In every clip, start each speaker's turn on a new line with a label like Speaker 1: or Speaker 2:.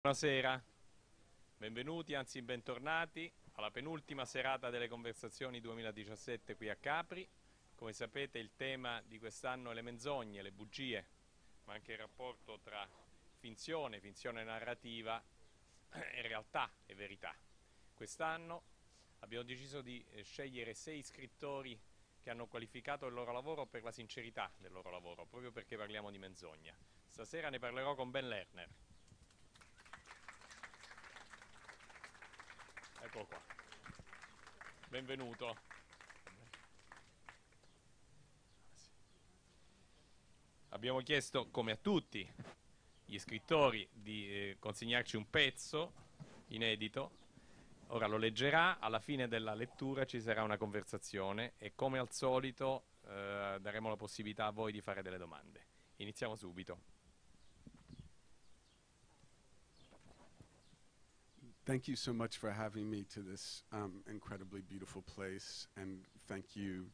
Speaker 1: Buonasera, benvenuti, anzi bentornati alla penultima serata delle Conversazioni 2017 qui a Capri. Come sapete il tema di quest'anno è le menzogne, le bugie, ma anche il rapporto tra finzione narrativa e realtà e verità. Quest'anno abbiamo deciso di scegliere 6 scrittori che hanno qualificato il loro lavoro per la sincerità del loro lavoro, proprio perché parliamo di menzogna. Stasera ne parlerò con Ben Lerner. Eccolo qua. Benvenuto. Abbiamo chiesto, come a tutti gli scrittori, di consegnarci un pezzo inedito. Ora lo leggerà, alla fine della lettura ci sarà una conversazione e come al solito daremo la possibilità a voi di fare delle domande. Iniziamo subito.
Speaker 2: Thank you so much for having me to this incredibly beautiful place, and thank you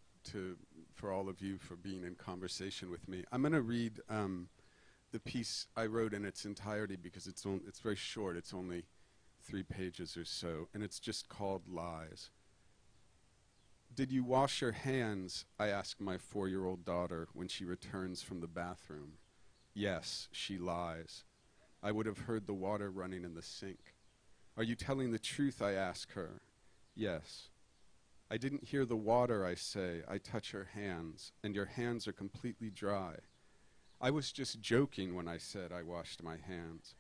Speaker 2: for all of you for being in conversation with me. I'm going to read the piece I wrote in its entirety because it's very short. It's only 3 pages or so, and it's just called Lies. Did you wash your hands? I ask my 4-year-old daughter when she returns from the bathroom. Yes, she lies. I would have heard the water running in the sink. Are you telling the truth? I ask her. Yes. I didn't hear the water, I say. I touch her hands, and your hands are completely dry. I was just joking when I said I washed my hands.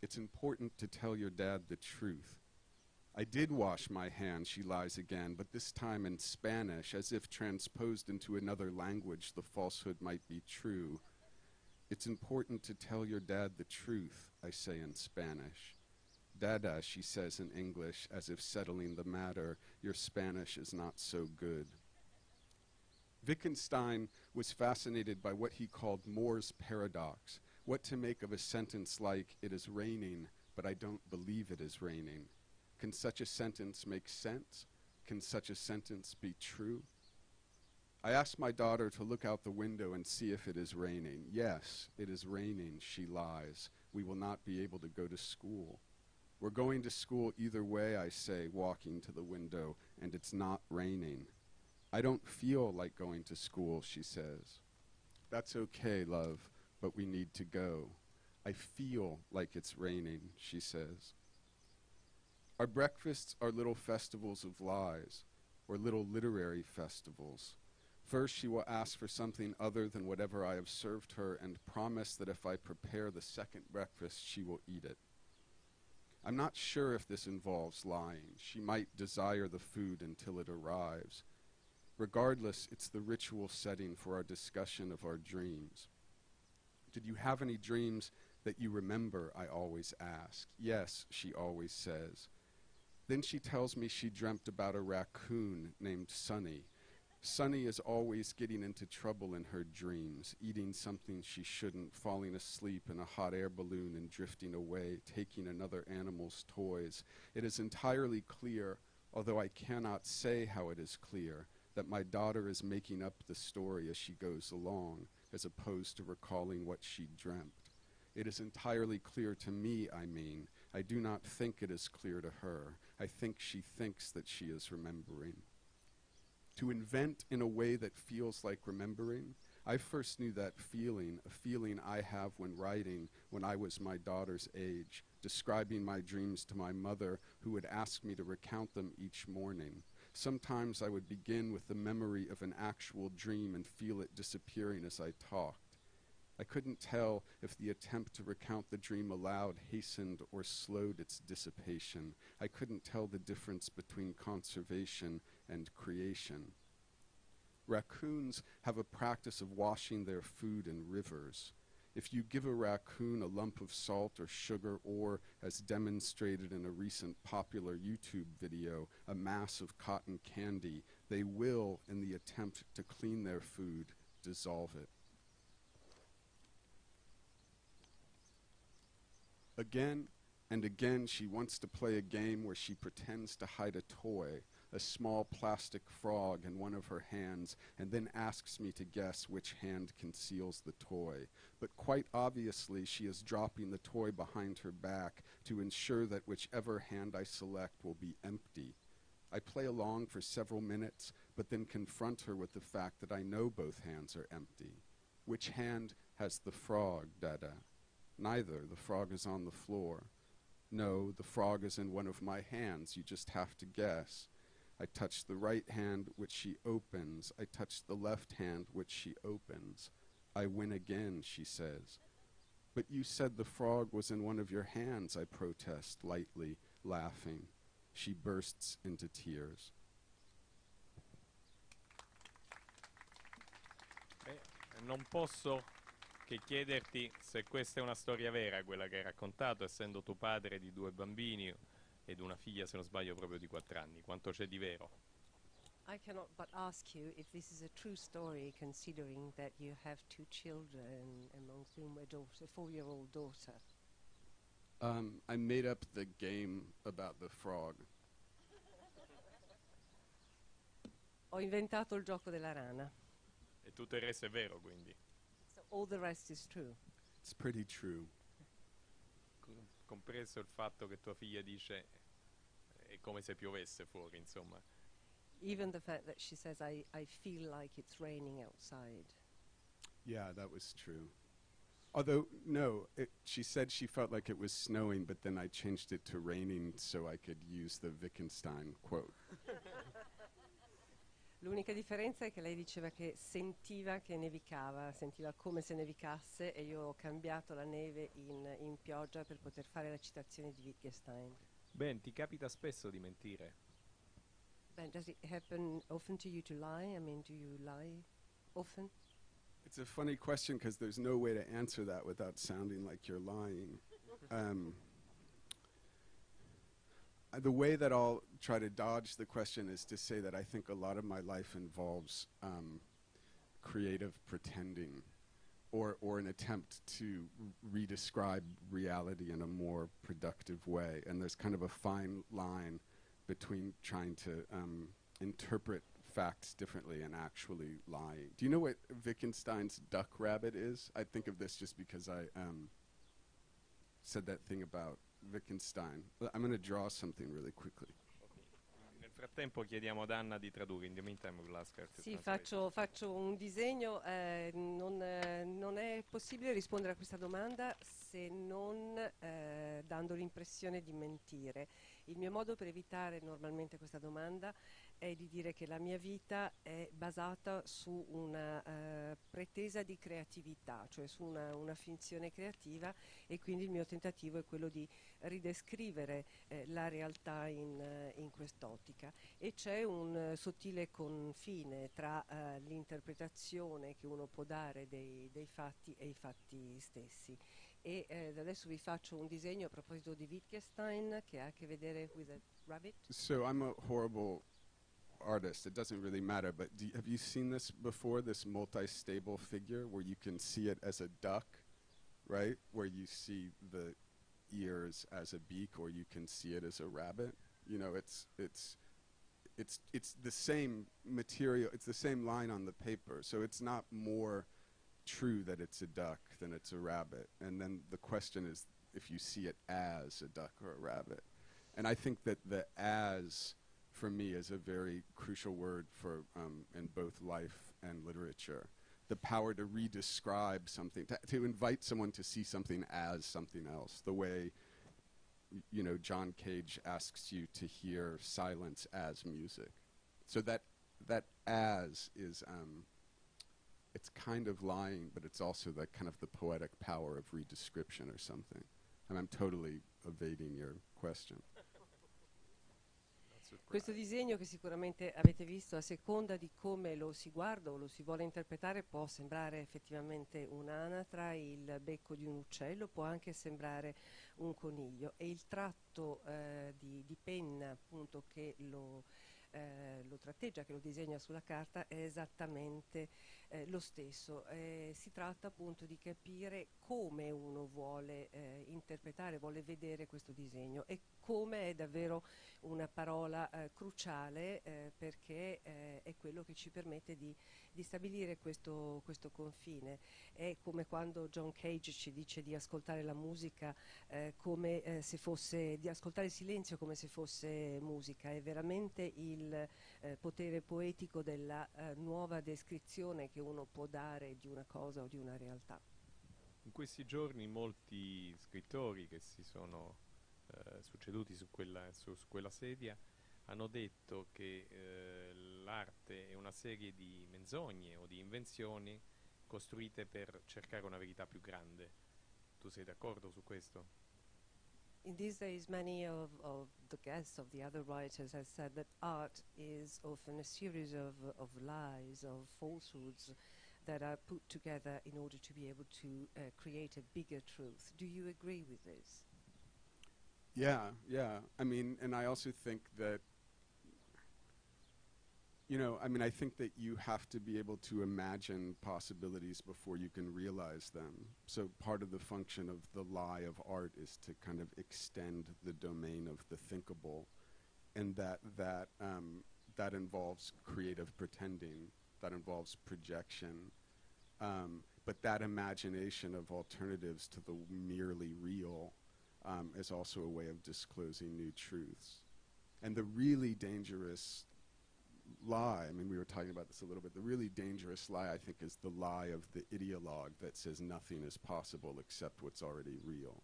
Speaker 2: It's important to tell your dad the truth. I did wash my hands, she lies again, but this time in Spanish, as if transposed into another language, the falsehood might be true. It's important to tell your dad the truth, I say in Spanish. Dada, she says in English, as if settling the matter. Your Spanish is not so good. Wittgenstein was fascinated by what he called Moore's paradox, what to make of a sentence like, it is raining, but I don't believe it is raining. Can such a sentence make sense? Can such a sentence be true? I ask my daughter to look out the window and see if it is raining. Yes, it is raining, she lies. We will not be able to go to school. We're going to school either way, I say, walking to the window, and it's not raining. I don't feel like going to school, she says. That's okay, love, but we need to go. I feel like it's raining, she says. Our breakfasts are little festivals of lies, or little literary festivals. First, she will ask for something other than whatever I have served her and promise that if I prepare the second breakfast, she will eat it. I'm not sure if this involves lying. She might desire the food until it arrives. Regardless, it's the ritual setting for our discussion of our dreams. Did you have any dreams that you remember? I always ask. Yes, she always says. Then she tells me she dreamt about a raccoon named Sunny. Sunny is always getting into trouble in her dreams, eating something she shouldn't, falling asleep in a hot air balloon and drifting away, taking another animal's toys. It is entirely clear, although I cannot say how it is clear, that my daughter is making up the story as she goes along, as opposed to recalling what she dreamt. It is entirely clear to me, I mean. I do not think it is clear to her. I think she thinks that she is remembering. To invent in a way that feels like remembering, I first knew that feeling, a feeling I have when writing when I was my daughter's age, describing my dreams to my mother, who would ask me to recount them each morning. Sometimes I would begin with the memory of an actual dream and feel it disappearing as I talked. I couldn't tell if the attempt to recount the dream aloud hastened or slowed its dissipation. I couldn't tell the difference between conservation and creation. Raccoons have a practice of washing their food in rivers. If you give a raccoon a lump of salt or sugar or, as demonstrated in a recent popular YouTube video, a mass of cotton candy, they will, in the attempt to clean their food, dissolve it. Again and again, she wants to play a game where she pretends to hide a a small plastic frog in one of her hands, and then asks me to guess which hand conceals the toy. But quite obviously, she is dropping the toy behind her back to ensure that whichever hand I select will be empty. I play along for several minutes, but then confront her with the fact that I know both hands are empty. Which hand has the frog, Dada? Neither. The frog is on the floor. No, the frog is in one of my hands. You just have to guess. I touch the right hand, which she opens. I touch the left hand, which she opens. I win again, she says. But you said the frog was in one of your hands, I protest, lightly, laughing. She bursts into tears.
Speaker 1: Non posso che chiederti se questa è una storia vera, quella che hai raccontato, essendo tuo padre di 2 bambini ed una figlia, se non sbaglio, proprio di 4 anni. Quanto c'è di vero?
Speaker 3: I cannot but ask you if this is a true story, considering that you have 2 children, amongst whom a 4-year-old daughter.
Speaker 2: I made up the game about the frog.
Speaker 3: Ho inventato il gioco della rana.
Speaker 1: E tutto il resto è vero, quindi?
Speaker 3: So all the rest is true.
Speaker 2: It's pretty true.
Speaker 1: Compreso il fatto che tua figlia dice è come se piovesse fuori, insomma.
Speaker 3: Even the fact that she says, I feel like it's raining outside.
Speaker 2: Yeah, that was true. Although, no, she said she felt like it was snowing, but then I changed it to raining so I could use the Wittgenstein quote.
Speaker 3: L'unica differenza è che lei diceva che sentiva che nevicava, sentiva come se nevicasse, e io ho cambiato la neve in pioggia per poter fare la citazione di Wittgenstein.
Speaker 1: Ben, ti capita spesso di mentire?
Speaker 3: Ben, does it happen often to you to lie? I mean, do you lie often?
Speaker 2: It's a funny question because there's no way to answer that without sounding like you're lying. The way that I'll try to dodge the question is to say that I think a lot of my life involves creative pretending or an attempt to redescribe reality in a more productive way. And there's kind of a fine line between trying to interpret facts differently and actually lying. Do you know what Wittgenstein's duck rabbit is? I think of this just because I said that thing about Wittgenstein. I'm going to draw something really quickly.
Speaker 1: Nel frattempo chiediamo ad Anna di tradurre. In the meantime we'll ask her to
Speaker 3: Sì,
Speaker 1: translate.
Speaker 3: faccio un disegno. Non è possibile rispondere a questa domanda se non dando l'impressione di mentire. Il mio modo per evitare normalmente questa domanda è di dire che la mia vita è basata su una pretesa di creatività, cioè su una finzione creativa, e quindi il mio tentativo è quello di ridescrivere la realtà in quest'ottica. E c'è un sottile confine tra l'interpretazione che uno può dare dei fatti e i fatti stessi. E adesso vi faccio un disegno a proposito di Wittgenstein che ha a che vedere with a rabbit.
Speaker 2: So I'm a horrible artist. It doesn't really matter, but have you seen this before, this multi-stable figure where you can see it as a duck, right? Where you see the ears as a beak, or you can see it as a rabbit. You know, it's the same material, it's the same line on the paper, so it's not more true that it's a duck than it's a rabbit. And then the question is if you see it as a duck or a rabbit. And I think that the as, for me, is a very crucial word for in both life and literature. The power to redescribe something, to invite someone to see something as something else, the way, you know, John Cage asks you to hear silence as music. So that as is, it's kind of lying, but it's also the kind of the poetic power of redescription or something. And I'm totally evading your question.
Speaker 3: Questo disegno, che sicuramente avete visto, a seconda di come lo si guarda o lo si vuole interpretare, può sembrare effettivamente un'anatra, il becco di un uccello, può anche sembrare un coniglio, e il tratto di penna appunto che lo lo tratteggia, che lo disegna sulla carta, è esattamente lo stesso. Si tratta appunto di capire come uno vuole interpretare, vuole vedere questo disegno e come è davvero una parola cruciale perché è quello che ci permette di stabilire questo confine. È come quando John Cage ci dice di ascoltare la musica come se fosse, di ascoltare il silenzio come se fosse musica. È veramente il potere poetico della nuova descrizione che uno può dare di una cosa o di una realtà.
Speaker 1: In questi giorni molti scrittori che si sono succeduti su quella sedia hanno detto che l'arte è una serie di menzogne o di invenzioni costruite per cercare una verità più grande. Tu sei d'accordo su questo?
Speaker 3: In these days, many of the guests, of the other writers, have said that art is often a series of lies, of falsehoods that are put together in order to be able to create a bigger truth. Do you agree with this?
Speaker 2: Yeah, yeah. I mean, and I also think that, you know, I mean, I think that you have to be able to imagine possibilities before you can realize them. So part of the function of the lie of art is to kind of extend the domain of the thinkable, and that involves creative pretending, that involves projection, but that imagination of alternatives to the merely real is also a way of disclosing new truths. And the really dangerous lie, I mean, we were talking about this a little bit, the really dangerous lie, I think, is the lie of the ideologue that says nothing is possible except what's already real.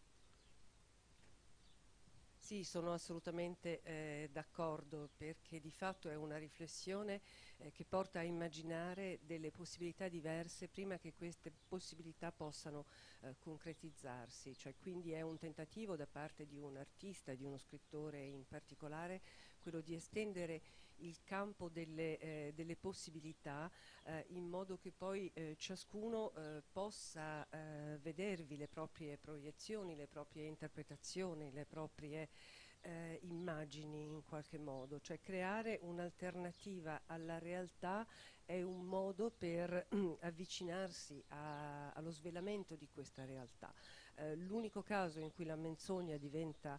Speaker 3: Sì, sono assolutamente d'accordo, perché di fatto è una riflessione che porta a immaginare delle possibilità diverse prima che queste possibilità possano concretizzarsi, cioè quindi è un tentativo da parte di un artista, di uno scrittore in particolare, quello di estendere il campo delle possibilità in modo che poi ciascuno possa vedervi le proprie proiezioni, le proprie interpretazioni, le proprie immagini in qualche modo, cioè creare un'alternativa alla realtà è un modo per avvicinarsi allo svelamento di questa realtà. L'unico caso in cui la menzogna diventa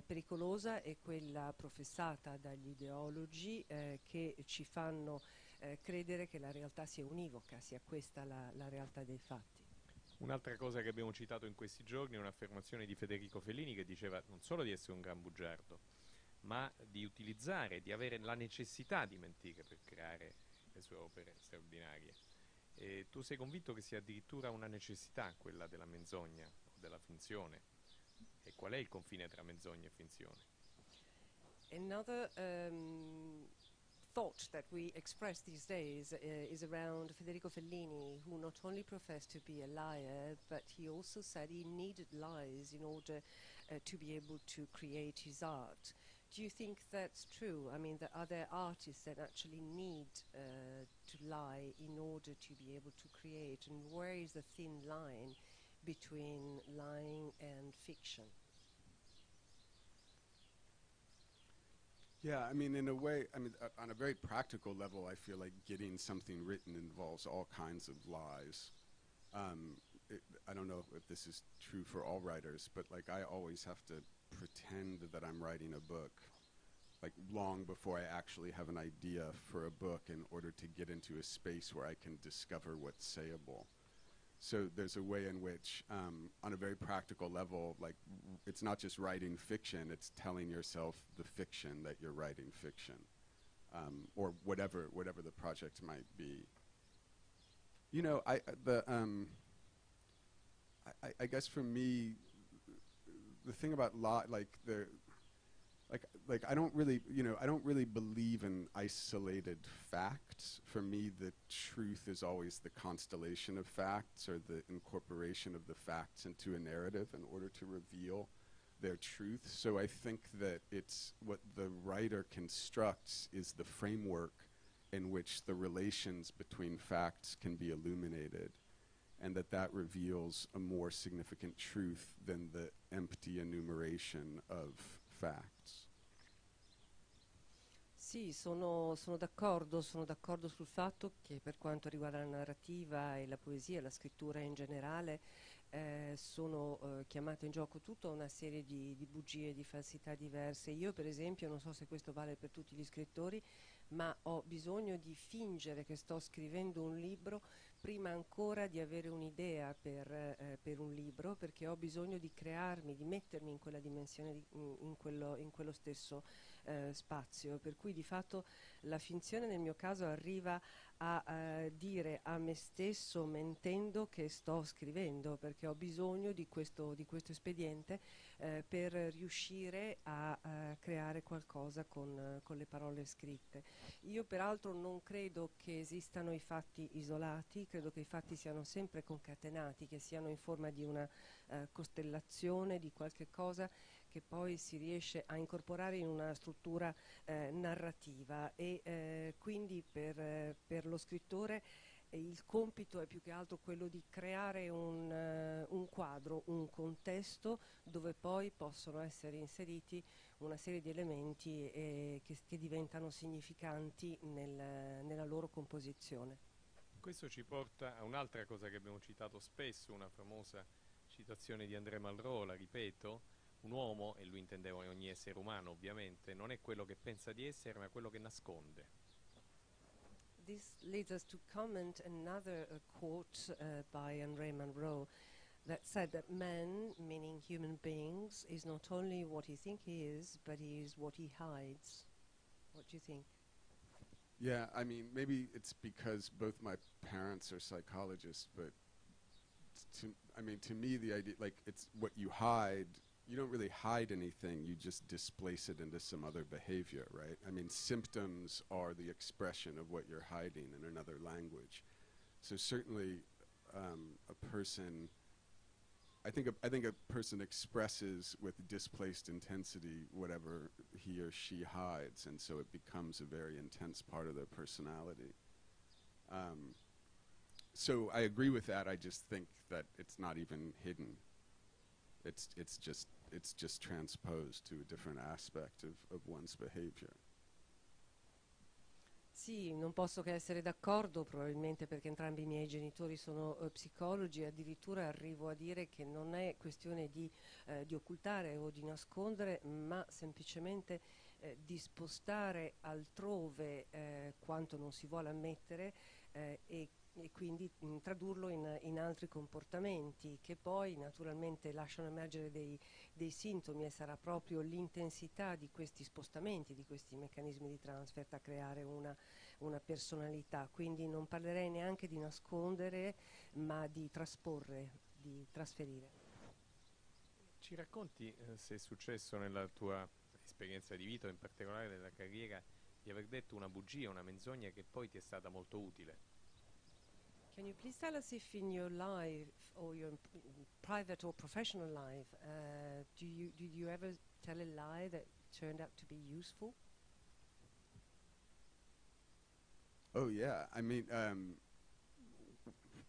Speaker 3: pericolosa è quella professata dagli ideologi che ci fanno credere che la realtà sia univoca, sia questa la realtà dei fatti.
Speaker 1: Un'altra cosa che abbiamo citato in questi giorni è un'affermazione di Federico Fellini che diceva non solo di essere un gran bugiardo, ma di utilizzare, di avere la necessità di mentire per creare le sue opere straordinarie. E tu sei convinto che sia addirittura una necessità quella della menzogna o della finzione? E qual è il confine tra menzogna e finzione?
Speaker 3: Another thought that we express these days is around Federico Fellini, who not only professed to be a liar, but he also said he needed lies in order to be able to create his art. Do you think that's true? I mean, are there artists that actually need to lie in order to be able to create? And where is the thin line between lying and fiction?
Speaker 2: Yeah, I mean, in a way, I mean, on a very practical level, I feel like getting something written involves all kinds of lies. I don't know if this is true for all writers, but like I always have to pretend that I'm writing a book, like long before I actually have an idea for a book in order to get into a space where I can discover what's sayable. So there's a way in which, on a very practical level, like it's not just writing fiction, it's telling yourself the fiction that you're writing fiction, or whatever the project might be. You know, I guess for me, the thing about I don't really, you know, I don't really believe in isolated facts. For me, the truth is always the constellation of facts, or the incorporation of the facts into a narrative in order to reveal their truth. So I think that it's what the writer constructs is the framework in which the relations between facts can be illuminated, and that reveals a more significant truth than the empty enumeration of facts.
Speaker 3: Sì, sono d'accordo sul fatto che per quanto riguarda la narrativa e la poesia, la scrittura in generale, sono chiamate in gioco tutta una serie di bugie, di falsità diverse. Io, per esempio, non so se questo vale per tutti gli scrittori, ma ho bisogno di fingere che sto scrivendo un libro prima ancora di avere un'idea per un libro, perché ho bisogno di crearmi, di mettermi in quella dimensione, in quello stesso spazio, per cui di fatto la finzione nel mio caso arriva a dire a me stesso mentendo che sto scrivendo, perché ho bisogno di questo espediente per riuscire a creare qualcosa con le parole scritte. Io peraltro non credo che esistano i fatti isolati, credo che i fatti siano sempre concatenati, che siano in forma di una costellazione, di qualche cosa che poi si riesce a incorporare in una struttura narrativa e quindi per lo scrittore il compito è più che altro quello di creare un quadro, un contesto dove poi possono essere inseriti una serie di elementi che diventano significanti nella loro composizione.
Speaker 1: Questo ci porta a un'altra cosa che abbiamo citato spesso, una famosa citazione di André Malraux, la ripeto: un uomo, e lui intendeva ogni essere umano ovviamente, non è quello che pensa di essere, ma quello che nasconde.
Speaker 3: This leads us to comment another quote by André Malraux that said that man, meaning human beings, is not only what he thinks he is, but he is what he hides. What do you think?
Speaker 2: Yeah, I mean, maybe it's because both my parents are psychologists, but I mean, to me, the idea, like, it's what you hide. You don't really hide anything. You just displace it into some other behavior, right? I mean, symptoms are the expression of what you're hiding in another language. So certainly, a person. I think a person expresses with displaced intensity whatever he or she hides, and so it becomes a very intense part of their personality. So I agree with that. I just think that it's not even hidden. It's just transposed to a different aspect of one's behavior.
Speaker 3: Sì, non posso che essere d'accordo, probabilmente perché entrambi i miei genitori sono psicologi, e addirittura arrivo a dire che non è questione di occultare o di nascondere, ma semplicemente di spostare altrove quanto non si vuole ammettere e quindi tradurlo in altri comportamenti che poi naturalmente lasciano emergere dei sintomi, e sarà proprio l'intensità di questi spostamenti, di questi meccanismi di transfer a creare una personalità. Quindi non parlerei neanche di nascondere, ma di trasporre, di trasferire.
Speaker 1: Ci racconti se è successo nella tua esperienza di vita, o in particolare nella carriera, di aver detto una bugia, una menzogna che poi ti è stata molto utile?
Speaker 3: Can you please tell us if in your life or your private or professional life, did you ever tell a lie that turned out to be useful?
Speaker 2: Oh yeah, I mean,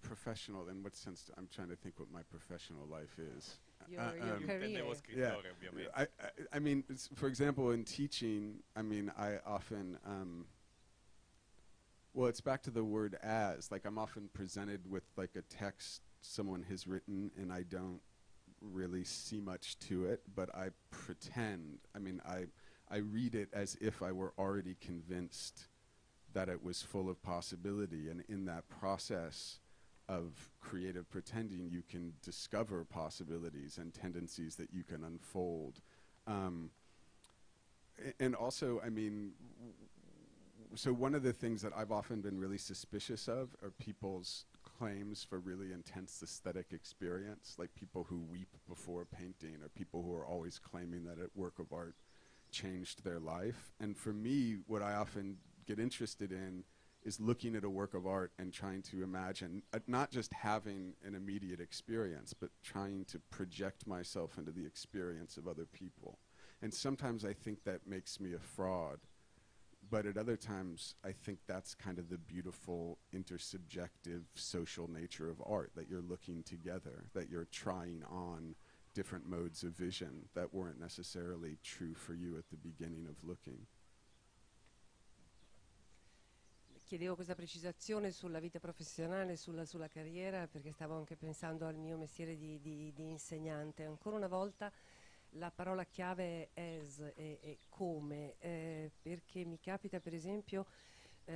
Speaker 2: professional. In what sense? I'm trying to think what my professional life is.
Speaker 3: Your
Speaker 1: Io intendevo
Speaker 3: career.
Speaker 1: scrittore, ovviamente.
Speaker 2: I mean, for example, in teaching, I mean, I often, well, it's back to the word as. Like, I'm often presented with like a text someone has written, and I don't really see much to it, but I pretend. I mean, I read it as if I were already convinced that it was full of possibility, and in that process of creative pretending, you can discover possibilities and tendencies that you can unfold. And also, I mean, so one of the things that I've often been really suspicious of are people's claims for really intense aesthetic experience, like people who weep before painting, or people who are always claiming that a work of art changed their life. And for me, what I often get interested in is looking at a work of art and trying to imagine, not just having an immediate experience, but trying to project myself into the experience of other people. And sometimes I think that makes me a fraud, but at other times I think that's kind of the beautiful intersubjective social nature of art, that you're looking together, that you're trying on different modes of vision that weren't necessarily true for you at the beginning of looking.
Speaker 3: Chiedevo questa precisazione sulla vita professionale, sulla carriera, perché stavo anche pensando al mio mestiere di insegnante. Ancora una volta la parola chiave è as e come, perché mi capita per esempio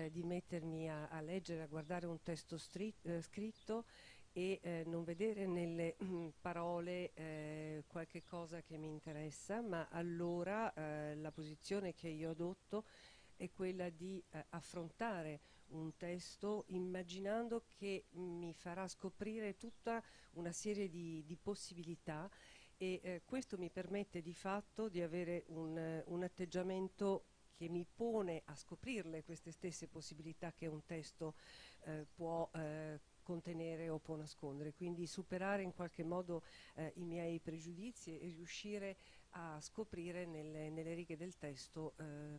Speaker 3: di mettermi a leggere, a guardare un testo scritto e non vedere nelle parole qualche cosa che mi interessa, ma allora la posizione che io adotto è quella di affrontare un testo immaginando che mi farà scoprire tutta una serie di possibilità e questo mi permette di fatto di avere un atteggiamento che mi pone a scoprirle queste stesse possibilità che un testo può contenere o può nascondere, quindi superare in qualche modo i miei pregiudizi e riuscire a scoprire nelle righe del testo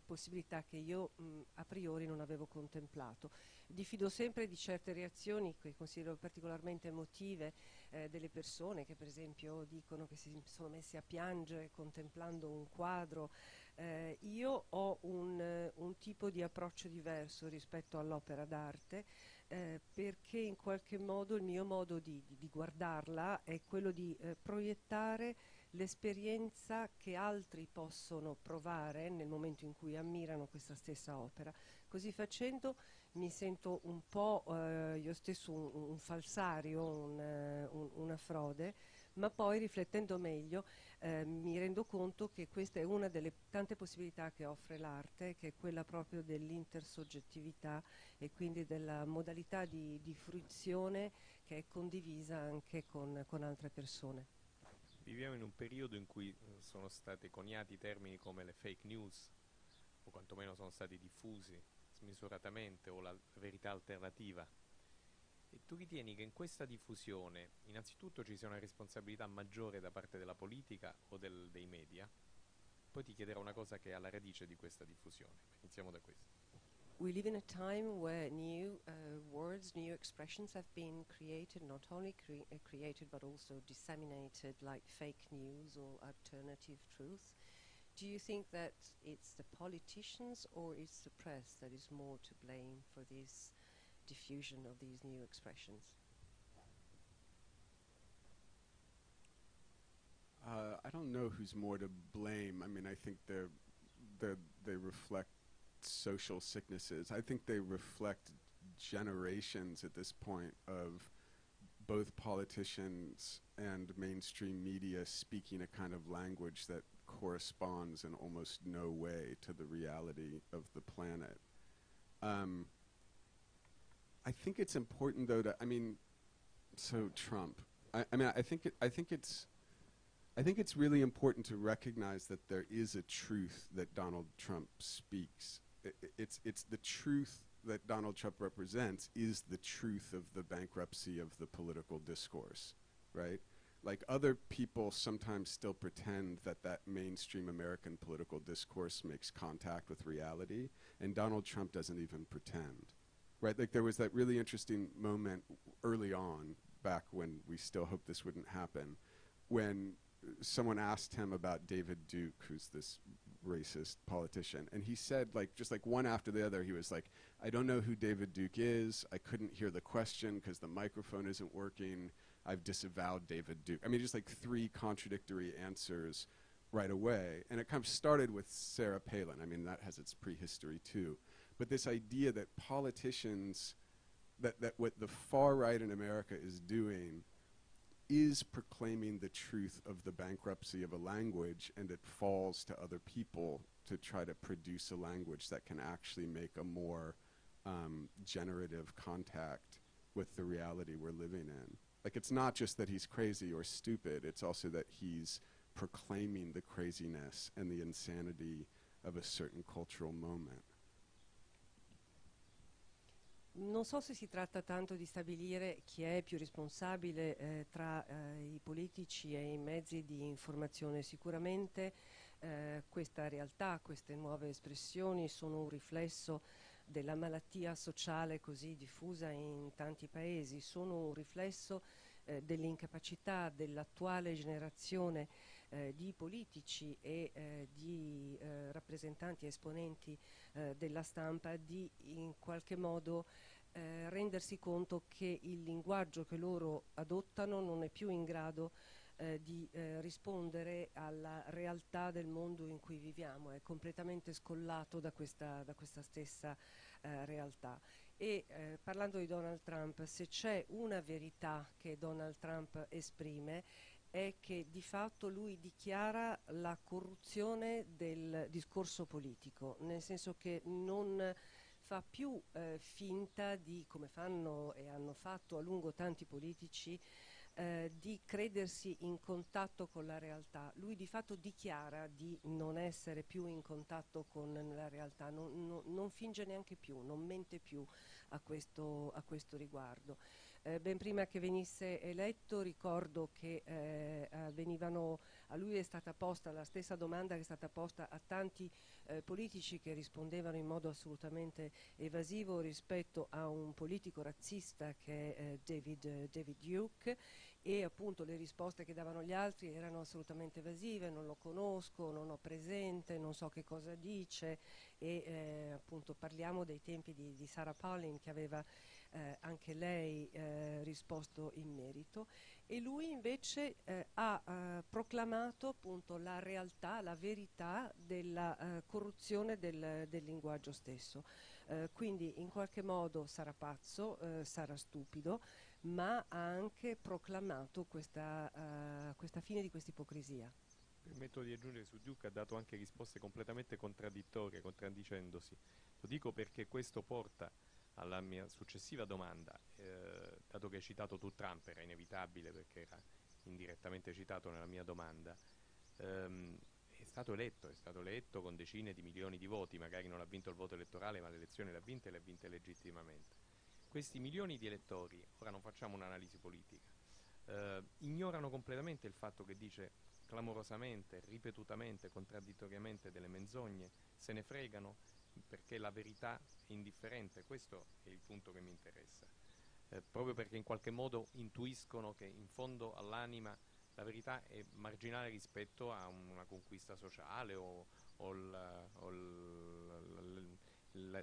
Speaker 3: possibilità che io a priori non avevo contemplato. Diffido sempre di certe reazioni che considero particolarmente emotive delle persone che per esempio dicono che si sono messi a piangere contemplando un quadro. Io ho un tipo di approccio diverso rispetto all'opera d'arte perché in qualche modo il mio modo di guardarla è quello di proiettare l'esperienza che altri possono provare nel momento in cui ammirano questa stessa opera. Così facendo mi sento un po' io stesso un falsario, una frode, ma poi riflettendo meglio mi rendo conto che questa è una delle tante possibilità che offre l'arte, che è quella proprio dell'intersoggettività e quindi della modalità di fruizione che è condivisa anche con altre persone.
Speaker 1: Viviamo in un periodo in cui sono stati coniati termini come le fake news, o quantomeno sono stati diffusi smisuratamente, o la verità alternativa. E tu ritieni che in questa diffusione innanzitutto ci sia una responsabilità maggiore da parte della politica o dei media? Poi ti chiederò una cosa che è alla radice di questa diffusione. Iniziamo da questo.
Speaker 3: We live in a time where new words, new expressions have been created, not only created but also disseminated like fake news or alternative truth. Do you think that it's the politicians or it's the press that is more to blame for this diffusion of these new expressions?
Speaker 2: I don't know who's more to blame. I mean, I think they reflect social sicknesses. I think they reflect generations at this point of both politicians and mainstream media speaking a kind of language that corresponds in almost no way to the reality of the planet. I think it's important, though, to, I mean, so Trump. I think it's really important to recognize that there is a truth that Donald Trump speaks. It's the truth that Donald Trump represents is the truth of the bankruptcy of the political discourse, right? Like other people sometimes still pretend that that mainstream American political discourse makes contact with reality, and Donald Trump doesn't even pretend, right? Like there was that really interesting moment early on, back when we still hoped this wouldn't happen, when someone asked him about David Duke, who's this racist politician, and he said, like, just like one after the other, he was like, I don't know who David Duke is, I couldn't hear the question because the microphone isn't working, I've disavowed David Duke. I mean, just like three contradictory answers right away. And it kind of started with Sarah Palin. I mean, that has its prehistory too. But this idea that politicians, that what the far right in America is doing is proclaiming the truth of the bankruptcy of a language, and it falls to other people to try to produce a language that can actually make a more generative contact with the reality we're living in. Like, it's not just that he's crazy or stupid, it's also that he's proclaiming the craziness and the insanity of a certain cultural moment.
Speaker 3: Non so se si tratta tanto di stabilire chi è più responsabile tra i politici e i mezzi di informazione. Sicuramente questa realtà, queste nuove espressioni sono un riflesso della malattia sociale così diffusa in tanti paesi, sono un riflesso dell'incapacità dell'attuale generazione di politici e di rappresentanti, esponenti della stampa di in qualche modo rendersi conto che il linguaggio che loro adottano non è più in grado di rispondere alla realtà del mondo in cui viviamo, è completamente scollato da questa stessa realtà. E parlando di Donald Trump, se c'è una verità che Donald Trump esprime è che di fatto lui dichiara la corruzione del discorso politico, nel senso che non fa più finta di, come fanno e hanno fatto a lungo tanti politici, di credersi in contatto con la realtà. Lui di fatto dichiara di non essere più in contatto con la realtà, non finge neanche più, non mente più a questo riguardo. Ben prima che venisse eletto ricordo che a lui è stata posta la stessa domanda che è stata posta a tanti politici che rispondevano in modo assolutamente evasivo rispetto a un politico razzista che è David Duke, e appunto le risposte che davano gli altri erano assolutamente evasive: non lo conosco, non ho presente, non so che cosa dice. E appunto parliamo dei tempi di Sarah Palin, che aveva anche lei risposto in merito, e lui invece ha proclamato appunto la realtà, la verità della corruzione del linguaggio stesso. Quindi in qualche modo sarà pazzo, sarà stupido, ma ha anche proclamato questa fine di questa ipocrisia.
Speaker 1: Permetto di aggiungere, su Duke ha dato anche risposte completamente contraddittorie, contraddicendosi. Lo dico perché questo porta alla mia successiva domanda, dato che hai citato tu Trump, era inevitabile perché era indirettamente citato nella mia domanda. È stato eletto con decine di milioni di voti, magari non ha vinto il voto elettorale, ma le elezioni le ha vinte e le ha vinte legittimamente. Questi milioni di elettori, ora non facciamo un'analisi politica, ignorano completamente il fatto che dice clamorosamente, ripetutamente, contraddittoriamente delle menzogne, se ne fregano perché la verità è indifferente. Questo è il punto che mi interessa, proprio perché in qualche modo intuiscono che in fondo all'anima la verità è marginale rispetto a una conquista sociale o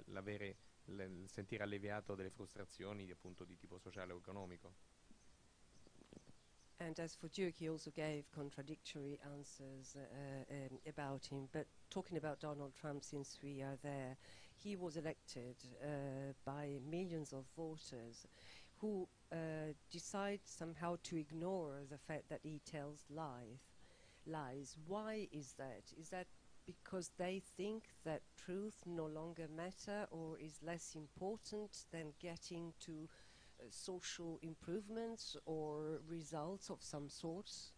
Speaker 1: l'avere il sentire alleviato delle frustrazioni appunto di tipo sociale o economico.
Speaker 3: And as for Duke, he also gave contradictory answers about him. But talking about Donald Trump, since we are there, he was elected by millions of voters who decide somehow to ignore the fact that he tells lies. Why is that? Is that because they think that truth no longer matter or is less important than getting to social improvements or results of some sorts?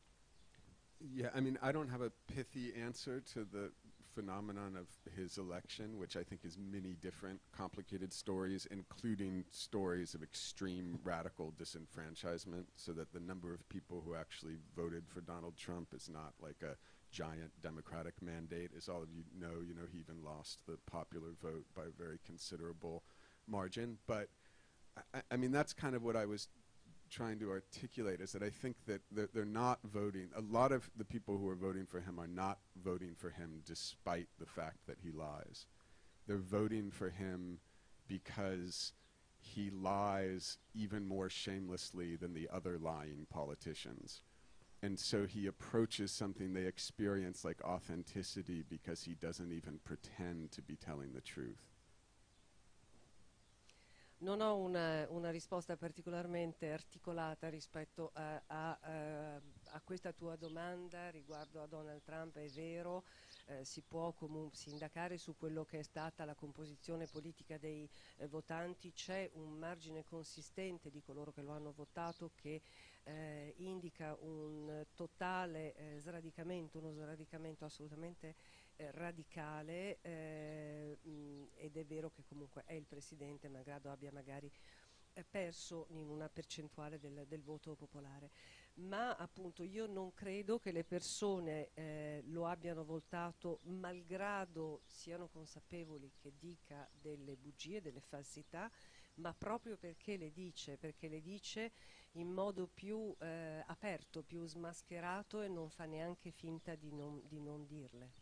Speaker 2: Yeah, I mean, I don't have a pithy answer to the phenomenon of his election, which I think is many different complicated stories, including stories of extreme radical disenfranchisement, so that the number of people who actually voted for Donald Trump is not like a giant Democratic mandate. As all of you know, he even lost the popular vote by a very considerable margin. But I mean, that's kind of what I was trying to articulate, is that I think that they're not voting. A lot of the people who are voting for him are not voting for him despite the fact that he lies. They're voting for him because he lies even more shamelessly than the other lying politicians. And so he approaches something they experience like authenticity because he doesn't even pretend to be telling the truth.
Speaker 3: Non ho una risposta particolarmente articolata rispetto a questa tua domanda riguardo a Donald Trump. È vero, si può comunque sindacare su quello che è stata la composizione politica dei votanti. C'è un margine consistente di coloro che lo hanno votato che indica un totale sradicamento, uno sradicamento assolutamente radicale, ed è vero che comunque è il presidente, malgrado abbia magari perso in una percentuale del voto popolare. Ma appunto io non credo che le persone lo abbiano votato malgrado siano consapevoli che dica delle bugie, delle falsità, ma proprio perché le dice in modo più aperto, più smascherato, e non fa neanche finta di non dirle.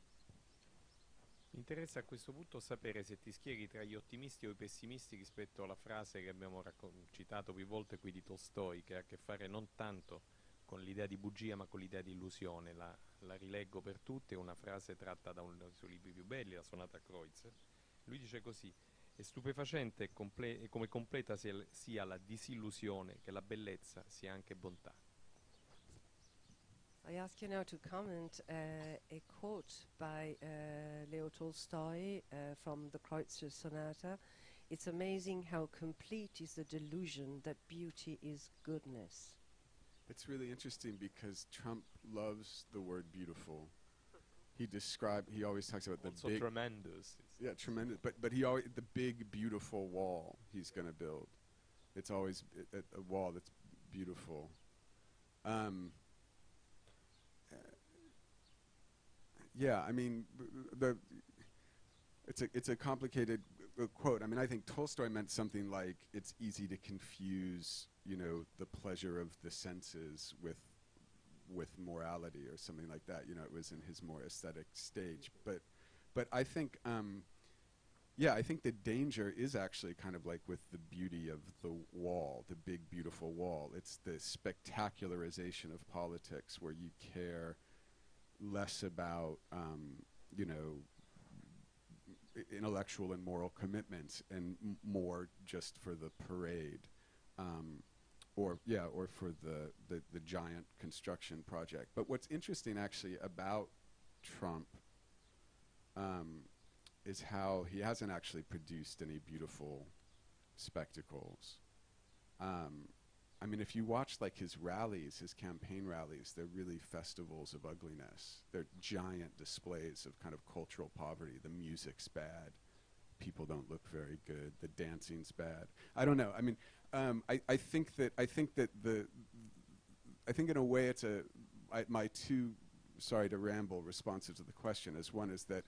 Speaker 1: Mi interessa a questo punto sapere se ti schieri tra gli ottimisti o i pessimisti rispetto alla frase che abbiamo citato più volte qui di Tolstoi, che ha a che fare non tanto con l'idea di bugia ma con l'idea di illusione. La rileggo per tutti, è una frase tratta da uno dei suoi libri più belli, la Sonata a Kreutzer. Lui dice così: è stupefacente e come completa sia la disillusione che la bellezza sia anche bontà.
Speaker 3: I ask you now to comment a quote by Leo Tolstoy from the Kreutzer Sonata. It's amazing how complete is the delusion that beauty is goodness.
Speaker 2: It's really interesting because Trump loves the word beautiful. He always talks about the
Speaker 1: Also
Speaker 2: big,
Speaker 1: tremendous.
Speaker 2: yeah, tremendous. But he always the big beautiful wall he's going to build. It's always a wall that's beautiful. Yeah, I mean, it's a complicated quote. I mean, I think Tolstoy meant something like it's easy to confuse, you know, the pleasure of the senses with morality or something like that. You know, it was in his more aesthetic stage. But I think, yeah, I think the danger is actually kind of like with the beauty of the wall, the big beautiful wall. It's the spectacularization of politics where you care less about, you know, intellectual and moral commitments and more just for the parade, or for the giant construction project. But what's interesting actually about Trump is how he hasn't actually produced any beautiful spectacles. I mean, if you watch like his rallies, his campaign rallies, they're really festivals of ugliness. They're giant displays of kind of cultural poverty. The music's bad. People don't look very good. The dancing's bad. I don't know. I mean, I think in a way it's my two, sorry to ramble, responses to the question is, one is that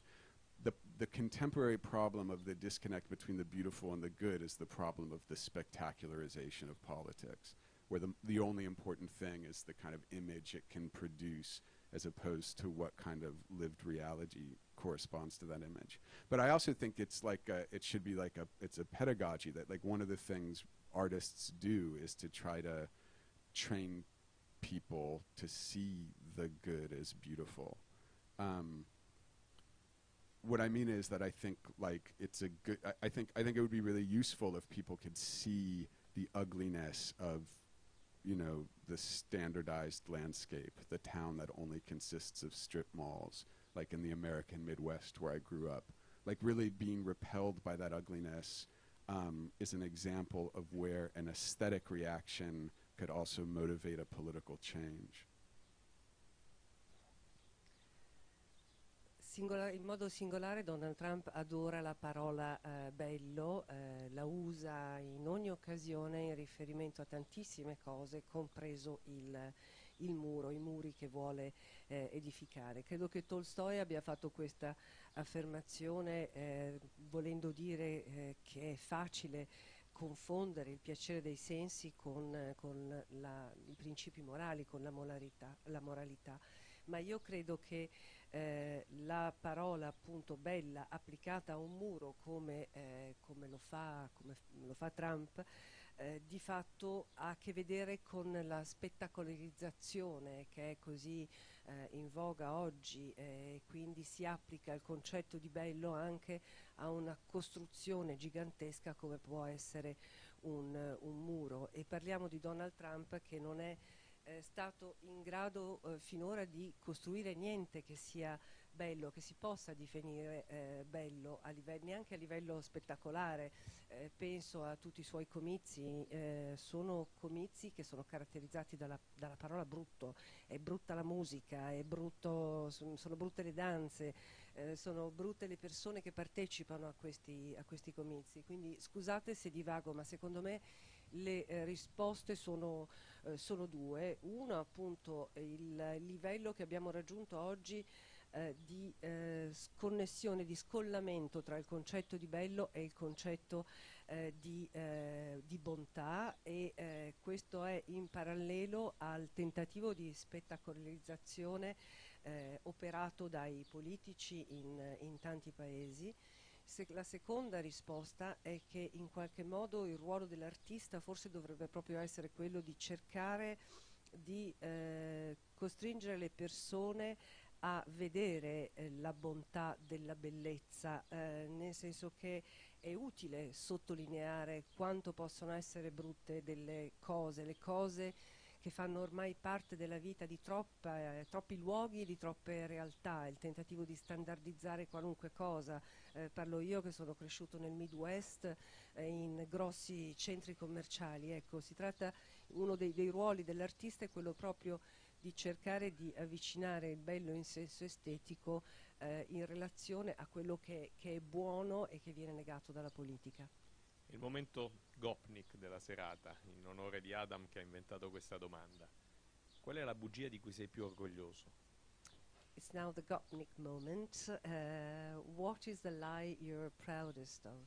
Speaker 2: the contemporary problem of the disconnect between the beautiful and the good is the problem of the spectacularization of politics, where the only important thing is the kind of image it can produce as opposed to what kind of lived reality corresponds to that image. But I also think it's like it should be like it's a pedagogy that like one of the things artists do is to try to train people to see the good as beautiful. What I mean is that I think like it's a good. I think it would be really useful if people could see the ugliness of, you know, the standardized landscape, the town that only consists of strip malls, like in the American Midwest where I grew up. Like really being repelled by that ugliness is an example of where an aesthetic reaction could also motivate a political change.
Speaker 3: In modo singolare Donald Trump adora la parola bello, la usa in ogni occasione in riferimento a tantissime cose, compreso il muro, i muri che vuole edificare. Credo che Tolstoi abbia fatto questa affermazione volendo dire che è facile confondere il piacere dei sensi con i principi morali, con la moralità. Ma io credo che la parola appunto bella applicata a un muro come lo fa Trump di fatto ha a che vedere con la spettacolarizzazione che è così in voga oggi, quindi si applica il concetto di bello anche a una costruzione gigantesca come può essere un muro. E parliamo di Donald Trump che non è stato in grado finora di costruire niente che sia bello, che si possa definire bello neanche a livello spettacolare. Penso a tutti i suoi comizi, sono comizi che sono caratterizzati dalla parola brutto. È brutta la musica, sono brutte le danze, sono brutte le persone che partecipano a questi comizi. Quindi scusate se divago, ma secondo me le risposte sono due. Uno appunto il livello che abbiamo raggiunto oggi di sconnessione, di scollamento tra il concetto di bello e il concetto di bontà, e questo è in parallelo al tentativo di spettacolarizzazione operato dai politici in tanti paesi. La seconda risposta è che in qualche modo il ruolo dell'artista forse dovrebbe proprio essere quello di cercare di costringere le persone a vedere la bontà della bellezza, nel senso che è utile sottolineare quanto possono essere brutte delle cose, le cose che fanno ormai parte della vita di troppi luoghi, di troppe realtà, il tentativo di standardizzare qualunque cosa. Parlo io che sono cresciuto nel Midwest, in grossi centri commerciali. Ecco, si tratta, uno dei ruoli dell'artista è quello proprio di cercare di avvicinare il bello in senso estetico in relazione a quello che è buono e che viene negato dalla politica.
Speaker 1: Il momento Gopnik della serata, in onore di Adam che ha inventato questa domanda. Qual è la bugia di cui sei più orgoglioso?
Speaker 3: It's now the Gopnik moment. What is the lie you're proudest of?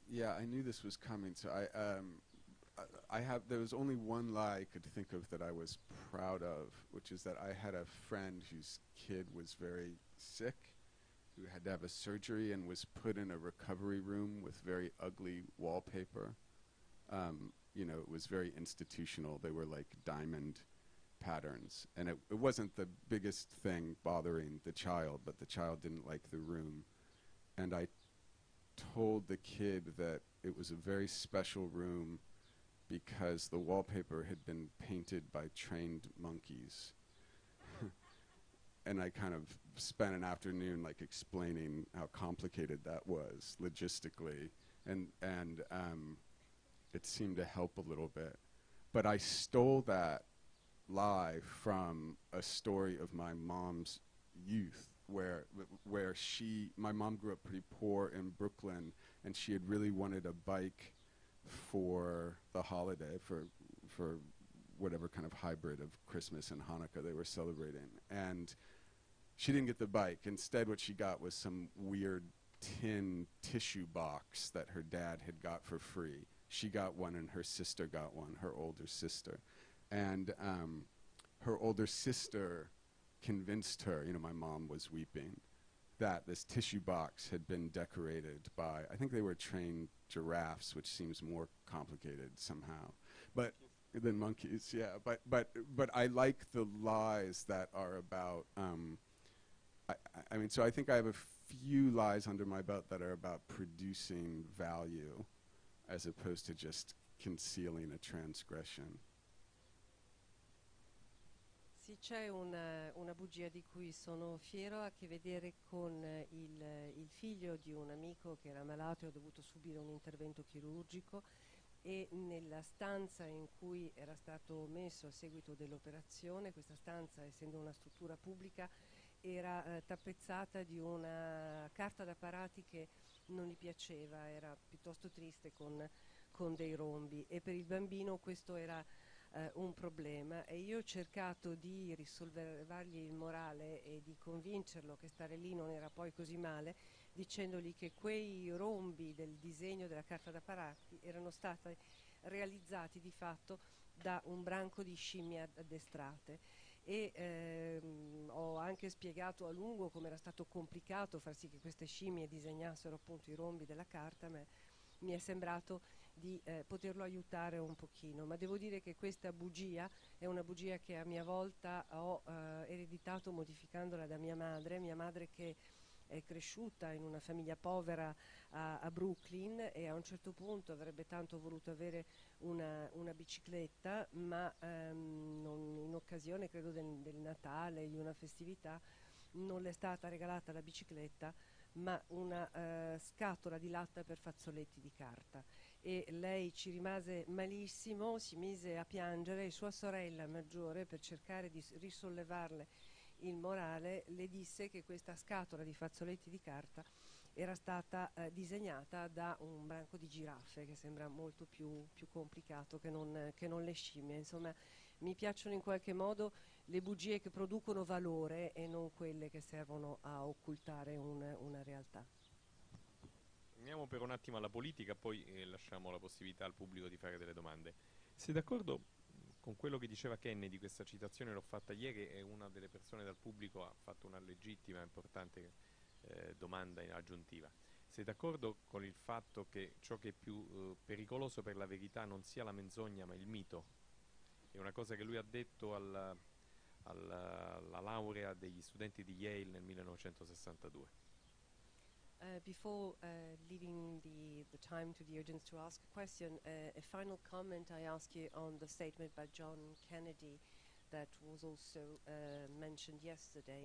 Speaker 2: Yeah, I knew this was coming, so there was only one lie I could think of that I was proud of, which is that I had a friend whose kid was very sick, who had to have a surgery and was put in a recovery room with very ugly wallpaper. You know, it was very institutional. They were like diamond patterns. And it wasn't the biggest thing bothering the child, but the child didn't like the room. And I told the kid that it was a very special room because the wallpaper had been painted by trained monkeys. And I kind of spent an afternoon like explaining how complicated that was logistically, and it seemed to help a little bit. But I stole that lie from a story of my mom's youth, where my mom grew up pretty poor in Brooklyn, and she had really wanted a bike for the holiday, for whatever kind of hybrid of Christmas and Hanukkah they were celebrating. And she didn't get the bike. Instead, what she got was some weird tin tissue box that her dad had got for free. She got one and her sister got one, her older sister. And her older sister convinced her, you know, my mom was weeping, that this tissue box had been decorated by, I think they were trained giraffes, which seems more complicated somehow. But than monkeys, yeah. But I like the lies that are about, I mean, so I think I have a few lies under my belt that are about producing value as opposed to just concealing a transgression.
Speaker 3: Sì, c'è una bugia di cui sono fiero, ha a che vedere con il figlio di un amico che era malato e ha dovuto subire un intervento chirurgico, e nella stanza in cui era stato messo a seguito dell'operazione, questa stanza, essendo una struttura pubblica, era tappezzata di una carta da parati che non gli piaceva, era piuttosto triste con dei rombi, e per il bambino questo era un problema, e io ho cercato di risollevargli il morale e di convincerlo che stare lì non era poi così male, dicendogli che quei rombi del disegno della carta da parati erano stati realizzati di fatto da un branco di scimmie addestrate. E ho anche spiegato a lungo come era stato complicato far sì che queste scimmie disegnassero appunto i rombi della carta, ma mi è sembrato di poterlo aiutare un pochino. Ma devo dire che questa bugia è una bugia che a mia volta ho ereditato modificandola da mia madre che è cresciuta in una famiglia povera a Brooklyn, e a un certo punto avrebbe tanto voluto avere una bicicletta, ma in occasione credo del Natale, di una festività, non le è stata regalata la bicicletta, ma una scatola di latta per fazzoletti di carta, e lei ci rimase malissimo, si mise a piangere, e sua sorella maggiore, per cercare di risollevarle il morale, le disse che questa scatola di fazzoletti di carta era stata disegnata da un branco di giraffe, che sembra molto più complicato che non le scimmie. Insomma, mi piacciono in qualche modo le bugie che producono valore e non quelle che servono a occultare una realtà.
Speaker 1: Torniamo per un attimo alla politica, poi lasciamo la possibilità al pubblico di fare delle domande. Sei d'accordo con quello che diceva Kennedy? Questa citazione l'ho fatta ieri e una delle persone dal pubblico ha fatto una legittima e importante domanda aggiuntiva. Sei d'accordo con il fatto che ciò che è più pericoloso per la verità non sia la menzogna ma il mito? È una cosa che lui ha detto alla laurea degli studenti di Yale nel 1962.
Speaker 3: Before leaving the time to the audience to ask a question, a final comment I ask you on the statement by John Kennedy that was also mentioned yesterday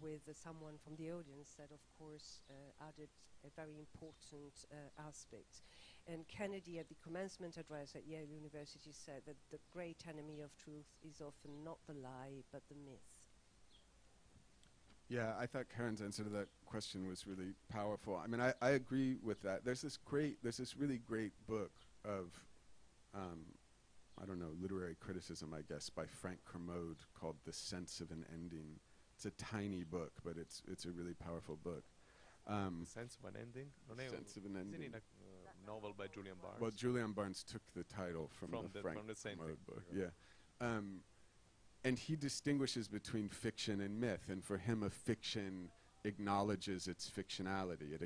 Speaker 3: with someone from the audience that of course added a very important aspect. And Kennedy at the commencement address at Yale University said that the great enemy of truth is often not the lie but the myth.
Speaker 2: Yeah, I thought Karen's answer to that question was really powerful. I mean, I agree with that. There's this really great book of, I don't know, literary criticism, I guess, by Frank Kermode called The Sense of an Ending. It's a tiny book, but it's a really powerful book.
Speaker 1: Sense of an Ending? Non è
Speaker 2: Sense of an Ending.
Speaker 1: Isn't it a novel by Julian Barnes?
Speaker 2: Well, Julian Barnes took the title from the Frank
Speaker 1: same
Speaker 2: Kermode
Speaker 1: thing.
Speaker 2: book. Yeah. And he distinguishes between fiction and myth, and for him a fiction acknowledges its fictionality. It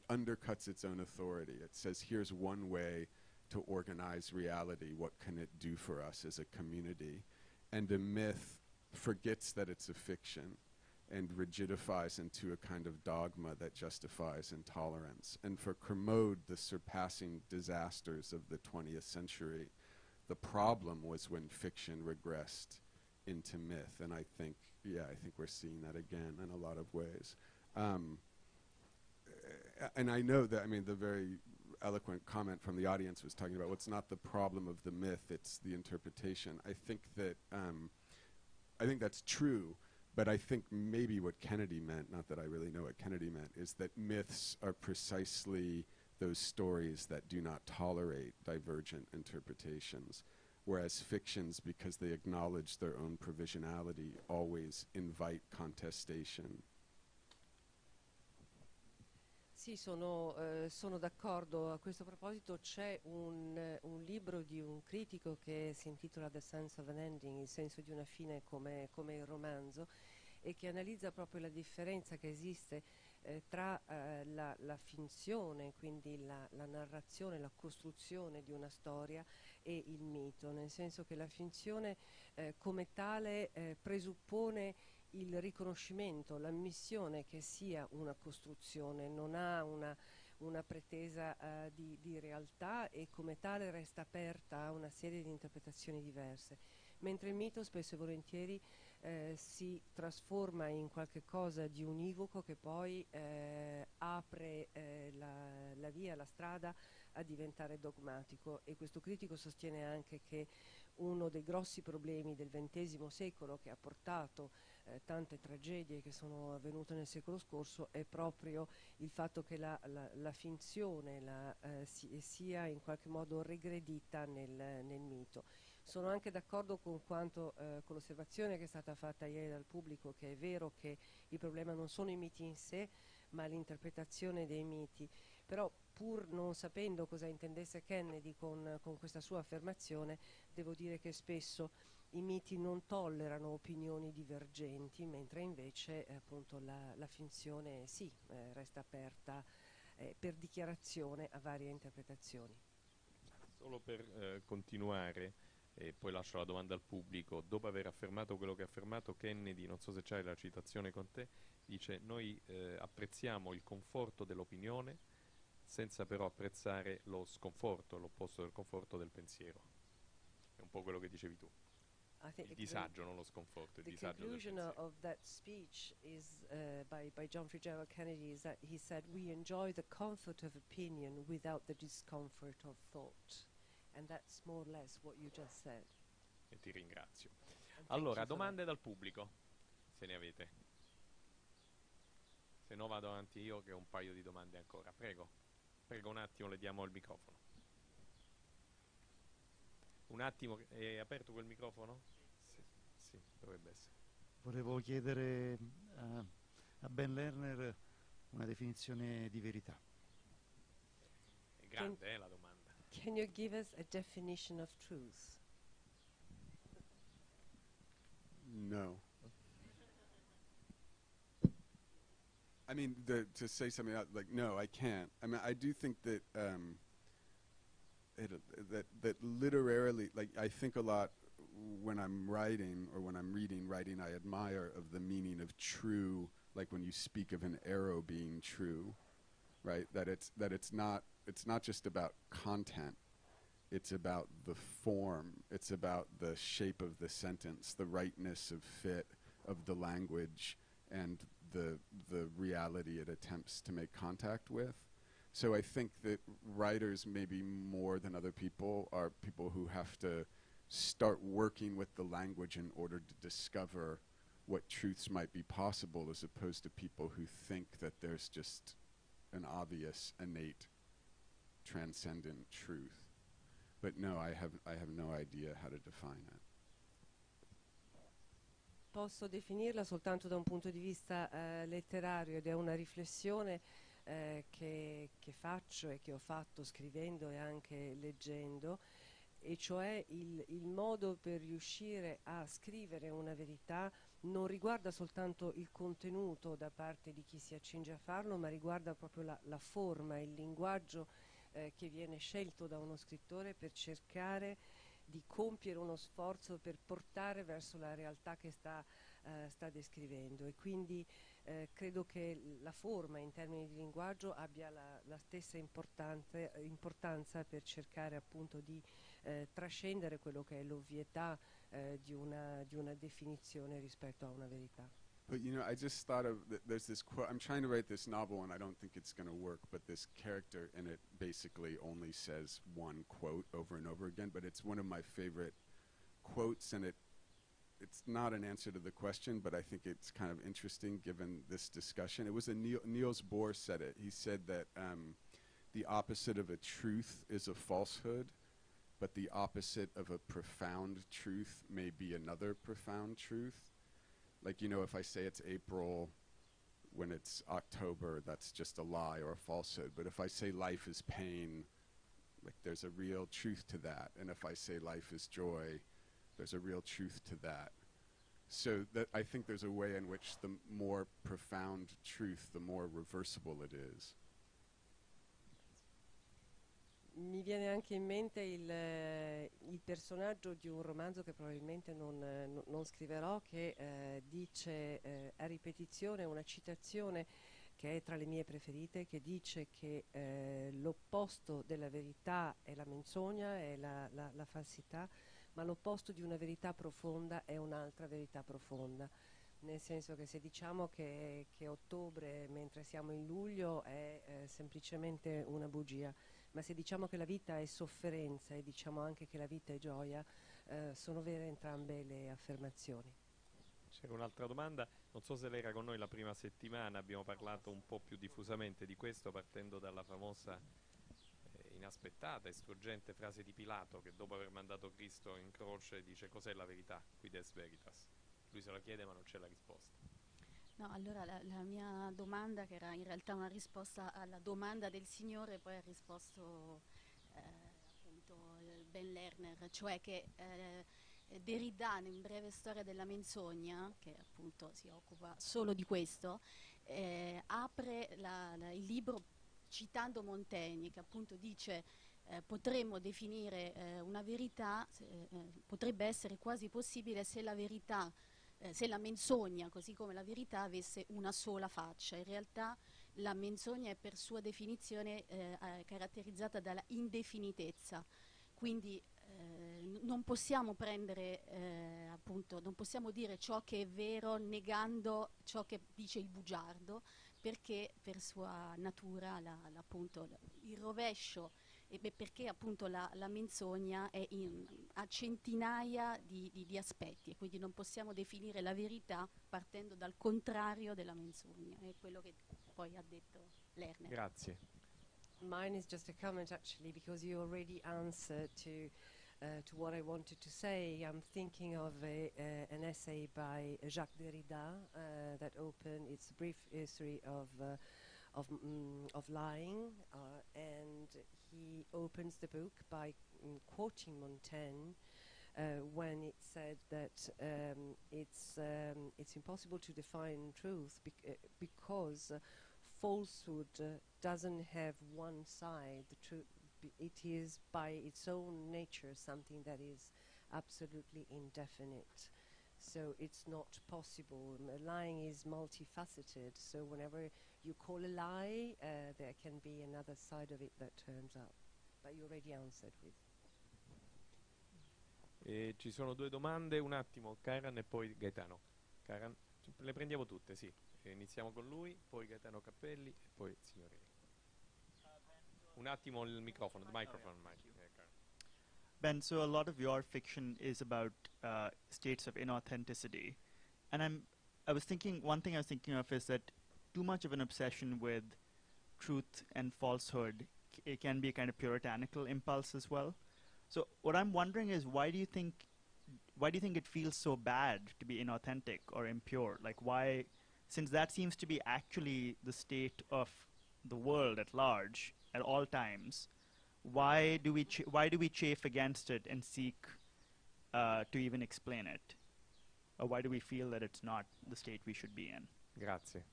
Speaker 2: undercuts its own authority. It says, here's one way to organize reality. What can it do for us as a community? And a myth forgets that it's a fiction and rigidifies into a kind of dogma that justifies intolerance. And for Kermode, the surpassing disasters of the 20th century, the problem was when fiction regressed into myth, and I think we're seeing that again in a lot of ways. And I know that, I mean, the very eloquent comment from the audience was talking about what's not the problem of the myth, it's the interpretation. I think that's true, but I think maybe what Kennedy meant, not that I really know what Kennedy meant, is that myths are precisely those stories that do not tolerate divergent interpretations. Whereas fictions, because they acknowledge their own provisionality, always invite contestation.
Speaker 3: Sì, sono d'accordo. A questo proposito c'è un libro di un critico che si intitola The Sense of an Ending, il senso di una fine come il romanzo, e che analizza proprio la differenza che esiste tra la finzione, quindi la narrazione, la costruzione di una storia e il mito, nel senso che la finzione come tale presuppone il riconoscimento, l'ammissione che sia una costruzione, non ha una pretesa di realtà e come tale resta aperta a una serie di interpretazioni diverse, mentre il mito spesso e volentieri si trasforma in qualche cosa di univoco che poi apre la via, la strada a diventare dogmatico. E questo critico sostiene anche che uno dei grossi problemi del XX secolo, che ha portato tante tragedie che sono avvenute nel secolo scorso, è proprio il fatto che la finzione sia in qualche modo regredita nel mito. Sono anche d'accordo con l'osservazione che è stata fatta ieri dal pubblico, che è vero che il problema non sono i miti in sé, ma l'interpretazione dei miti. Però, pur non sapendo cosa intendesse Kennedy con questa sua affermazione, devo dire che spesso i miti non tollerano opinioni divergenti, mentre invece appunto la finzione sì, resta aperta per dichiarazione a varie interpretazioni.
Speaker 1: Solo per continuare, e poi lascio la domanda al pubblico, dopo aver affermato quello che ha affermato Kennedy, non so se c'hai la citazione con te, dice: noi apprezziamo il conforto dell'opinione senza però apprezzare lo sconforto, l'opposto del conforto del pensiero. È un po' quello che dicevi tu. Il disagio, non lo sconforto, il disagio del pensiero.
Speaker 3: The conclusion of that speech is by John Fitzgerald Kennedy is that he said we enjoy the comfort of opinion without the discomfort of thought. And that's more or less what you just said.
Speaker 1: E ti ringrazio. Allora, domande dal pubblico, se ne avete. Se no vado avanti io che ho un paio di domande ancora. Prego un attimo, le diamo il microfono. Un attimo, è aperto quel microfono? Sì. potrebbe essere?
Speaker 4: Volevo chiedere a Ben Lerner una definizione di verità.
Speaker 1: È grande la domanda.
Speaker 3: Can you give us a definition of truth?
Speaker 2: No. I mean, to say something else, like, no, I can't. I mean, I do think that that literarily, like, I think a lot when I'm writing or when I'm reading writing, I admire of the meaning of true, like when you speak of an arrow being true, right? That it's not just about content. It's about the form. It's about the shape of the sentence, the rightness of fit of the language, and the reality it attempts to make contact with. So I think that writers, maybe more than other people, are people who have to start working with the language in order to discover what truths might be possible, as opposed to people who think that there's just an obvious, innate, transcendent truth. But no, I have no idea how to define it.
Speaker 3: Posso definirla soltanto da un punto di vista letterario, ed è una riflessione che faccio e che ho fatto scrivendo e anche leggendo, e cioè il modo per riuscire a scrivere una verità non riguarda soltanto il contenuto da parte di chi si accinge a farlo, ma riguarda proprio la forma, il linguaggio che viene scelto da uno scrittore per cercare di compiere uno sforzo per portare verso la realtà che sta descrivendo. E quindi credo che la forma in termini di linguaggio abbia la stessa importanza per cercare appunto di trascendere quello che è l'ovvietà di una definizione rispetto a una verità.
Speaker 2: But you know, I just thought of there's this quote. I'm trying to write this novel, and I don't think it's going to work. But this character in it basically only says one quote over and over again. But it's one of my favorite quotes, and it's not an answer to the question, but I think it's kind of interesting given this discussion. It was Niels Bohr said it. He said that the opposite of a truth is a falsehood, but the opposite of a profound truth may be another profound truth. Like, you know, if I say it's April when it's October, that's just a lie or a falsehood. But if I say life is pain, like, there's a real truth to that. And if I say life is joy, there's a real truth to that. So that I think there's a way in which the more profound truth, the more reversible it is.
Speaker 3: Mi viene anche in mente il personaggio di un romanzo che probabilmente non scriverò, che dice a ripetizione una citazione che è tra le mie preferite, che dice che l'opposto della verità è la menzogna, è la falsità, ma l'opposto di una verità profonda è un'altra verità profonda. Nel senso che se diciamo che ottobre mentre siamo in luglio è semplicemente una bugia, ma se diciamo che la vita è sofferenza e diciamo anche che la vita è gioia, sono vere entrambe le affermazioni.
Speaker 1: C'era un'altra domanda, non so se lei era con noi la prima settimana, abbiamo parlato un po' più diffusamente di questo, partendo dalla famosa inaspettata e struggente frase di Pilato, che dopo aver mandato Cristo in croce dice: cos'è la verità? Quides veritas. Lui se la chiede ma non c'è la risposta.
Speaker 5: No, allora la mia domanda, che era in realtà una risposta alla domanda del Signore, poi ha risposto appunto Ben Lerner, cioè che Derrida, in Breve storia della menzogna, che appunto si occupa solo di questo, apre il libro citando Montaigne, che appunto dice potremmo definire una verità, potrebbe essere quasi possibile se la verità, se la menzogna, così come la verità, avesse una sola faccia. In realtà la menzogna è per sua definizione caratterizzata dalla indefinitezza, quindi non possiamo prendere appunto, non possiamo dire ciò che è vero negando ciò che dice il bugiardo, perché per sua natura appunto il rovescio, perché appunto la menzogna ha centinaia di aspetti, e quindi non possiamo definire la verità partendo dal contrario della menzogna. È quello che poi ha detto Lerner.
Speaker 1: Grazie.
Speaker 3: Mine is just a comment actually, because you already answered to to what I wanted to say. I'm thinking of an essay by Jacques Derrida that opened. It's a brief history of lying, and he opens the book by quoting Montaigne when it said that it's impossible to define truth because falsehood doesn't have one side. It is by its own nature something that is absolutely indefinite. So it's not possible. Lying is multifaceted. So whenever you call a lie, there can be another side of it that turns up. But you already answered with.
Speaker 1: Ci sono due domande, un attimo, Karan e poi Gaetano. Karan, le prendiamo tutte, sì. Iniziamo con lui, poi Gaetano Cappelli e poi il signore. Un attimo il microfono, the microphone, Karan.
Speaker 6: Ben, so a lot of your fiction is about states of inauthenticity, and I was thinking, one thing I was thinking of is that too much of an obsession with truth and falsehood, it can be a kind of puritanical impulse as well. So what I'm wondering is, why do you think it feels so bad to be inauthentic or impure? Like, why, since that seems to be actually the state of the world at large at all times, why do we chafe against it and seek to even explain it? Or why do we feel that it's not the state we should be in?
Speaker 1: Grazie.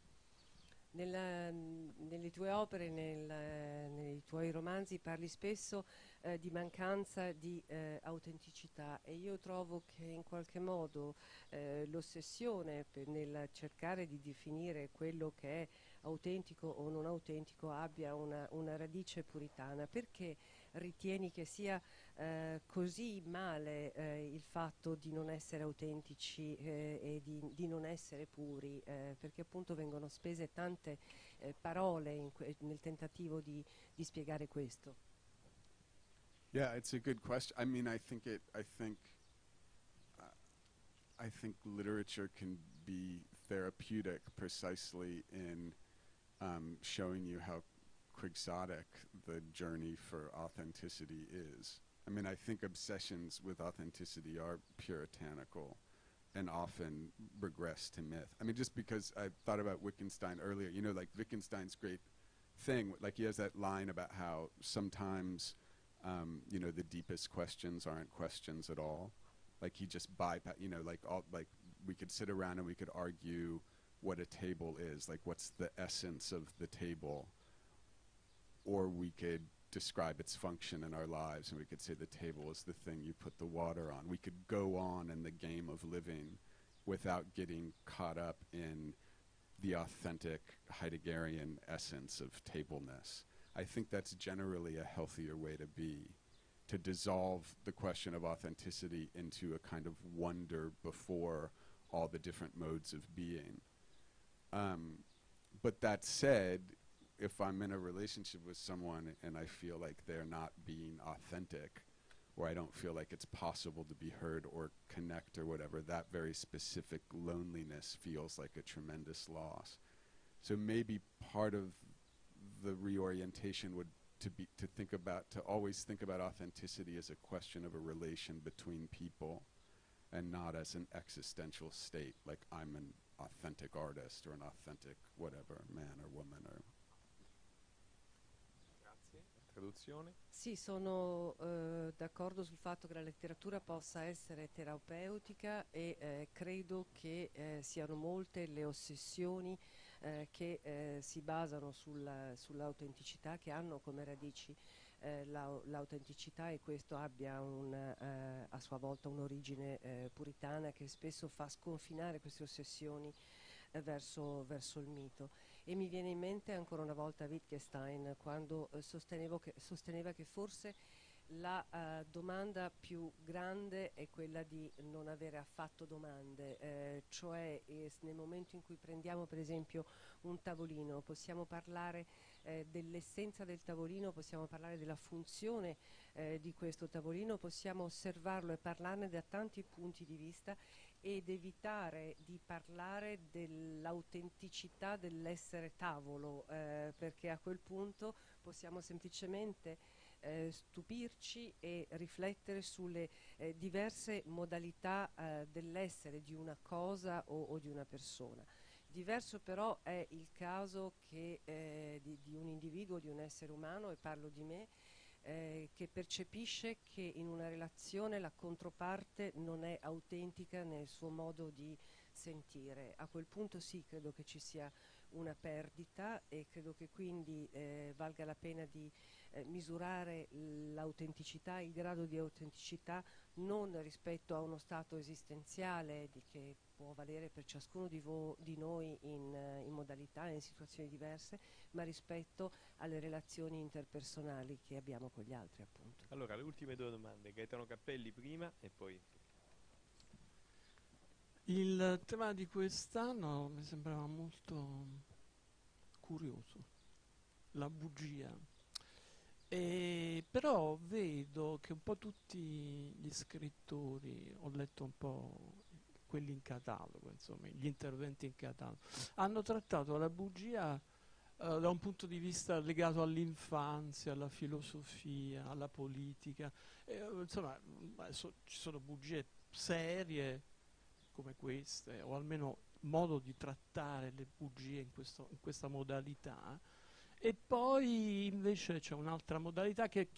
Speaker 3: Nelle tue opere, nei tuoi romanzi parli spesso di mancanza di autenticità, e io trovo che in qualche modo l'ossessione nel cercare di definire quello che è autentico o non autentico abbia una radice puritana. Perché ritieni che sia così male il fatto di non essere autentici e di non essere puri? Perché appunto vengono spese tante parole nel tentativo di spiegare questo.
Speaker 2: Yeah, it's a good question. I mean, I think literature can be therapeutic precisely in showing you how quixotic the journey for authenticity is. I mean, I think obsessions with authenticity are puritanical and often regress to myth. I mean, just because I thought about Wittgenstein earlier, you know, like Wittgenstein's great thing, like he has that line about how sometimes, you know, the deepest questions aren't questions at all. Like he just you know, like we could sit around and we could argue what a table is, like what's the essence of the table, or we could describe its function in our lives, and we could say the table is the thing you put the water on. We could go on in the game of living without getting caught up in the authentic Heideggerian essence of tableness. I think that's generally a healthier way to be, to dissolve the question of authenticity into a kind of wonder before all the different modes of being. But that said, if I'm in a relationship with someone and I feel like they're not being authentic, or I don't feel like it's possible to be heard or connect or whatever, that very specific loneliness feels like a tremendous loss. So maybe part of the reorientation would to always think about authenticity as a question of a relation between people and not as an existential state, like I'm an authentic artist or an authentic whatever, man or woman or...
Speaker 1: Grazie. Traduzione?
Speaker 3: Sì, sono d'accordo sul fatto che la letteratura possa essere terapeutica e credo che siano molte le ossessioni che si basano sull'autenticità, che hanno come radici l'autenticità, e questo abbia a sua volta un'origine puritana che spesso fa sconfinare queste ossessioni verso il mito. E mi viene in mente ancora una volta Wittgenstein, quando sosteneva che forse la domanda più grande è quella di non avere affatto domande, cioè nel momento in cui prendiamo per esempio un tavolino, possiamo parlare dell'essenza del tavolino, possiamo parlare della funzione di questo tavolino, possiamo osservarlo e parlarne da tanti punti di vista ed evitare di parlare dell'autenticità dell'essere tavolo, perché a quel punto possiamo semplicemente stupirci e riflettere sulle diverse modalità dell'essere di una cosa o di una persona. Diverso però è il caso che, di un individuo, di un essere umano, e parlo di me, che percepisce che in una relazione la controparte non è autentica nel suo modo di sentire. A quel punto sì, credo che ci sia una perdita e credo che quindi valga la pena di misurare l'autenticità, il grado di autenticità non rispetto a uno stato esistenziale che può valere per ciascuno di noi in modalità e in situazioni diverse, ma rispetto alle relazioni interpersonali che abbiamo con gli altri, appunto.
Speaker 1: Allora, le ultime due domande. Gaetano Cappelli prima e poi...
Speaker 7: Il tema di quest'anno mi sembrava molto curioso, la bugia. Però vedo che un po' tutti gli scrittori, ho letto un po' quelli in catalogo, insomma, gli interventi in catalogo, hanno trattato la bugia da un punto di vista legato all'infanzia, alla filosofia, alla politica. Insomma, ci sono bugie serie come queste, o almeno modo di trattare le bugie in questa modalità. E poi invece c'è un'altra modalità che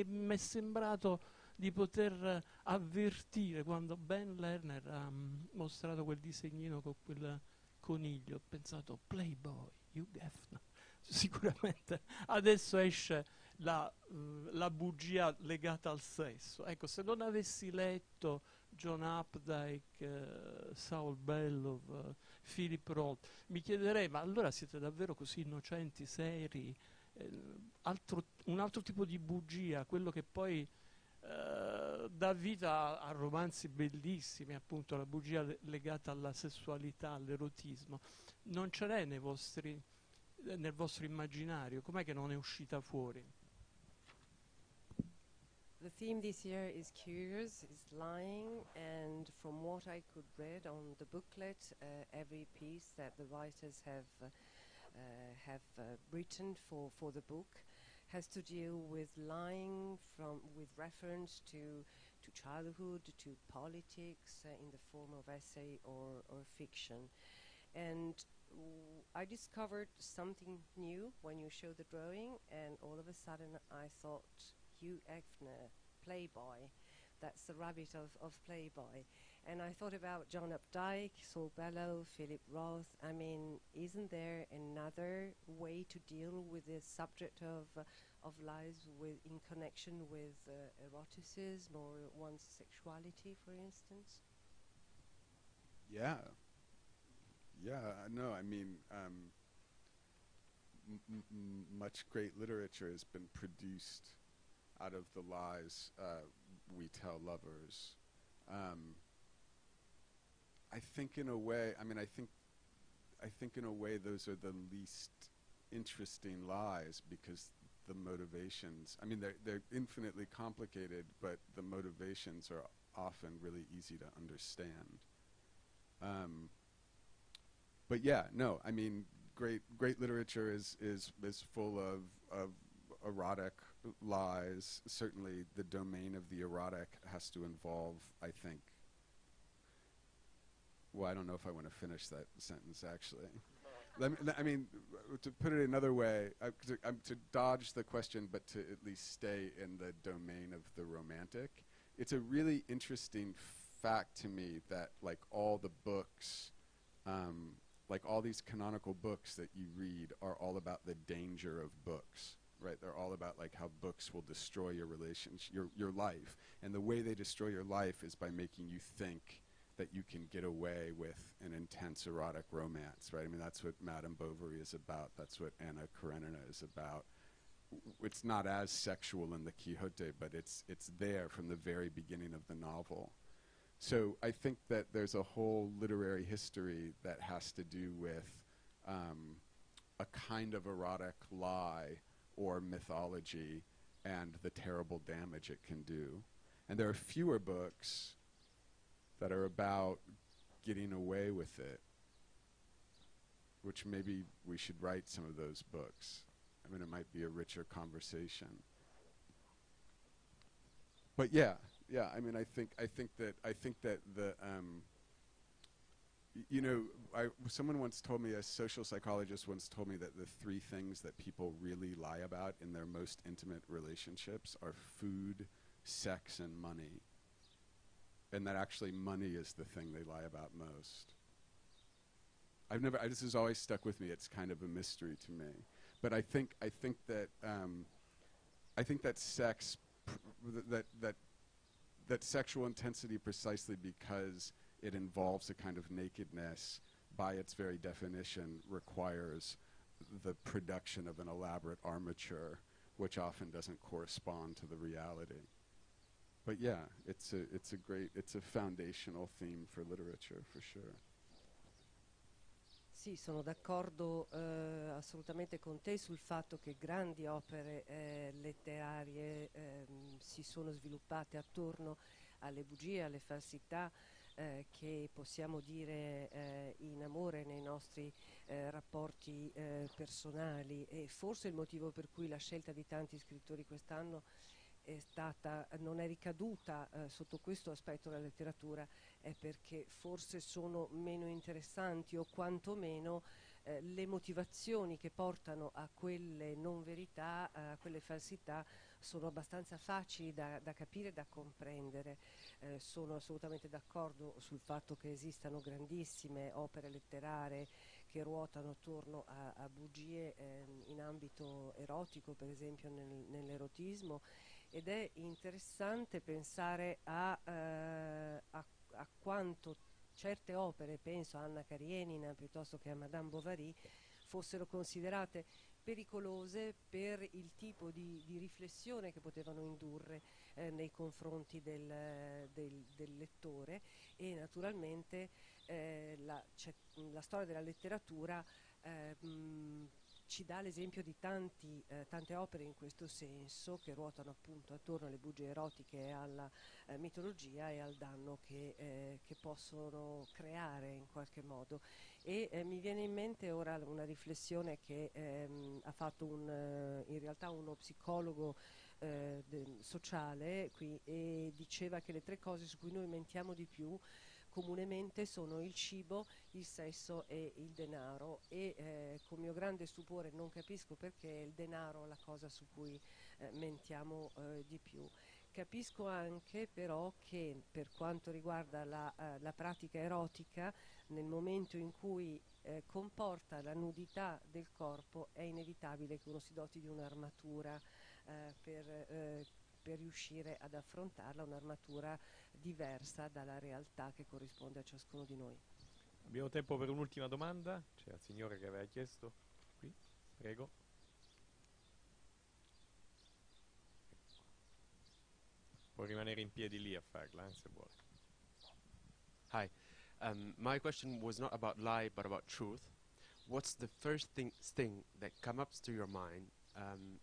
Speaker 7: mi è sembrato di poter avvertire quando Ben Lerner ha mostrato quel disegnino con quel coniglio. Ho pensato, Playboy, Hugh Hefner. Sicuramente adesso esce la bugia legata al sesso. Ecco, se non avessi letto John Updike, Saul Bellow, Philip Roth, mi chiederei, ma allora siete davvero così innocenti, seri? Un altro tipo di bugia, quello che poi dà vita a romanzi bellissimi, appunto la bugia legata alla sessualità, all'erotismo, non ce n'è nel vostro immaginario? Com'è che non è uscita fuori?
Speaker 3: The theme this year is curious, is lying, and from what I could read on the booklet, every piece that the writers have written for the book has to deal with lying with reference to childhood, to politics, in the form of essay or fiction. And I discovered something new when you showed the drawing, and all of a sudden I thought, Hugh Hefner, Playboy, that's the rabbit of Playboy. And I thought about John Updike, Saul Bellow, Philip Roth. I mean, isn't there another way to deal with the subject of lies in connection with eroticism or one's sexuality, for instance?
Speaker 2: Yeah. No, I mean, much great literature has been produced out of the lies we tell lovers. I think in a way, I think in a way those are the least interesting lies, because the motivations, I mean, they're infinitely complicated, but the motivations are often really easy to understand. But yeah, no, I mean, great literature is full of erotic lies. Certainly the domain of the erotic has to involve, I think, well, I don't know if I want to finish that sentence, actually. I mean, to put it another way, to dodge the question, but to at least stay in the domain of the romantic, it's a really interesting fact to me that, like, all the books, like all these canonical books that you read are all about the danger of books, right? They're all about, like, how books will destroy your relationship, your life. And the way they destroy your life is by making you think that you can get away with an intense erotic romance, right? I mean, that's what Madame Bovary is about. That's what Anna Karenina is about. It's not as sexual in the Quixote, but it's there from the very beginning of the novel. So I think that there's a whole literary history that has to do with a kind of erotic lie or mythology and the terrible damage it can do. And there are fewer books that are about getting away with it, which maybe we should write some of those books. I mean, it might be a richer conversation. But yeah, I mean, I think that the you know, someone once told me, a social psychologist once told me, that the three things that people really lie about in their most intimate relationships are food, sex, and money. And that actually money is the thing they lie about most. This has always stuck with me. It's kind of a mystery to me. But I think that sex, that sexual intensity, precisely because it involves a kind of nakedness, by its very definition, requires the production of an elaborate armature, which often doesn't correspond to the reality. But yeah, it's a foundational theme for literature, for sure.
Speaker 3: Sì, sono d'accordo assolutamente con te sul fatto che grandi opere letterarie si sono sviluppate attorno alle bugie, alle falsità, che possiamo dire in amore nei nostri rapporti personali, e forse il motivo per cui la scelta di tanti scrittori quest'anno non è ricaduta sotto questo aspetto della letteratura, è perché forse sono meno interessanti, o quantomeno le motivazioni che portano a quelle non verità, a quelle falsità, sono abbastanza facili da capire e da comprendere. Sono assolutamente d'accordo sul fatto che esistano grandissime opere letterarie che ruotano attorno a bugie in ambito erotico, per esempio nell'erotismo, ed è interessante pensare a quanto certe opere, penso a Anna Karenina piuttosto che a Madame Bovary, fossero considerate pericolose per il tipo di riflessione che potevano indurre nei confronti del lettore. E naturalmente la storia della letteratura ci dà l'esempio di tante opere in questo senso, che ruotano appunto attorno alle bugie erotiche e alla mitologia e al danno che possono creare in qualche modo. E mi viene in mente ora una riflessione che ha fatto in realtà uno psicologo sociale qui, e diceva che le tre cose su cui noi mentiamo di più comunemente sono il cibo, il sesso e il denaro, e con mio grande stupore non capisco perché il denaro è la cosa su cui mentiamo di più. Capisco anche però che per quanto riguarda la pratica erotica, nel momento in cui comporta la nudità del corpo, è inevitabile che uno si doti di un'armatura per riuscire ad affrontarla, un'armatura diversa dalla realtà che corrisponde a ciascuno di noi.
Speaker 1: Abbiamo tempo per un'ultima domanda. C'è la signora che aveva chiesto. Qui, prego. Può rimanere in piedi lì a farla, se vuole.
Speaker 8: Hi. My question was not about lie, but about truth. What's the first thing that comes up to your mind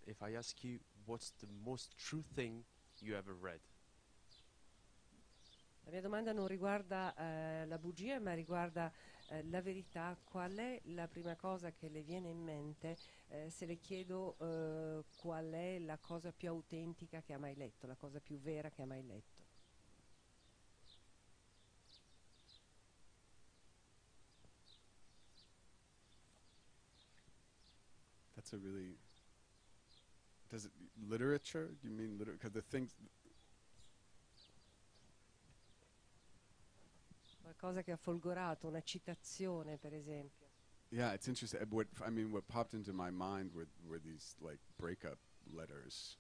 Speaker 8: if I ask you what's the most true thing you ever read?
Speaker 3: La mia domanda non riguarda la bugia, ma riguarda la verità. Qual è la prima cosa che le viene in mente se le chiedo qual è la cosa più autentica che ha mai letto, la cosa più vera che ha mai letto?
Speaker 2: That's a really... literature? Do you mean literature? Because the things...
Speaker 3: Qualcosa che ha folgorato, una citazione per esempio.
Speaker 2: Yeah, it's interesting. What popped into my mind were these like breakup letters.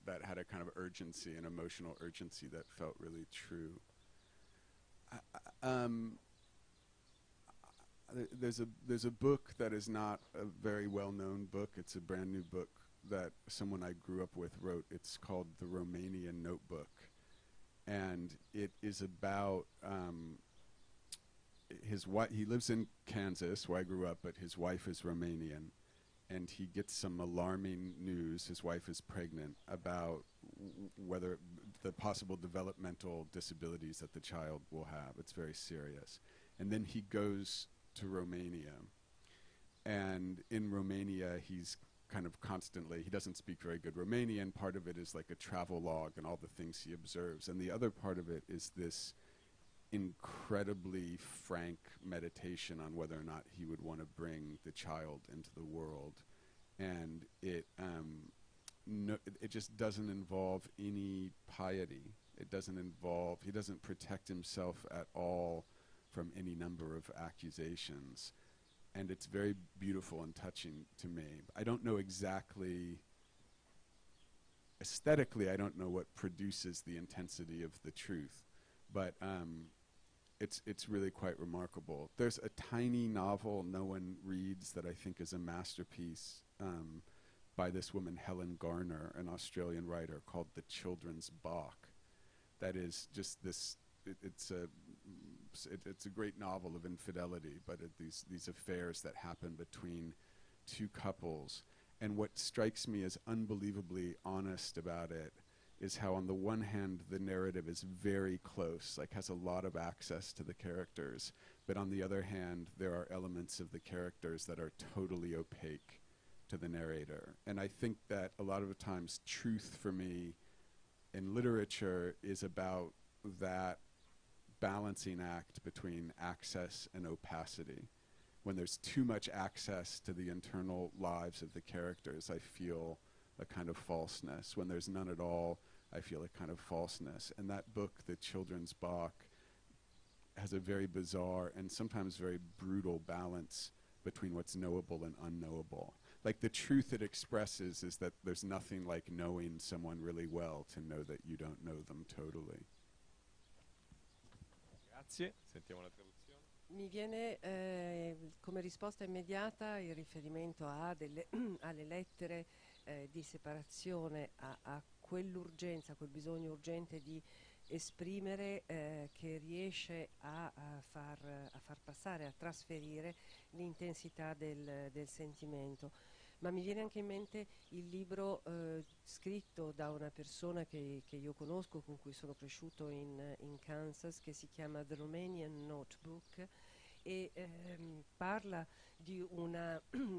Speaker 2: That had a kind of urgency, an emotional urgency that felt really true. There's a book that is not a very well-known book. It's a brand new book that someone I grew up with wrote. It's called The Romanian Notebook. And it is about his wife. He lives in Kansas, where I grew up, but his wife is Romanian. And he gets some alarming news, his wife is pregnant, about whether the possible developmental disabilities that the child will have. It's very serious. And then he goes to Romania. And in Romania, he's kind of constantly, he doesn't speak very good Romanian. Part of it is like a travel log and all the things he observes. And the other part of it is this incredibly frank meditation on whether or not he would want to bring the child into the world. And it just doesn't involve any piety. It doesn't involve, he doesn't protect himself at all from any number of accusations. And it's very beautiful and touching to me. I don't know exactly, aesthetically, I don't know what produces the intensity of the truth, but it's really quite remarkable. There's a tiny novel no one reads that I think is a masterpiece by this woman, Helen Garner, an Australian writer, called The Children's Bach. That is just this, it's a great novel of infidelity, but these affairs that happen between two couples. And what strikes me as unbelievably honest about it is how on the one hand the narrative is very close, like has a lot of access to the characters, but on the other hand there are elements of the characters that are totally opaque to the narrator. And I think that a lot of times truth for me in literature is about that balancing act between access and opacity. When there's too much access to the internal lives of the characters, I feel a kind of falseness. When there's none at all, I feel a kind of falseness. And that book, The Children's Bach, has a very bizarre and sometimes very brutal balance between what's knowable and unknowable. Like the truth it expresses is that there's nothing like knowing someone really well to know that you don't know them totally.
Speaker 1: Grazie, sentiamo la traduzione.
Speaker 3: Mi viene come risposta immediata il riferimento a alle lettere di separazione, a quell'urgenza, quel bisogno urgente di esprimere che riesce a far passare, a trasferire l'intensità del sentimento. Ma mi viene anche in mente il libro scritto da una persona che io conosco, con cui sono cresciuto in Kansas, che si chiama The Romanian Notebook, e parla di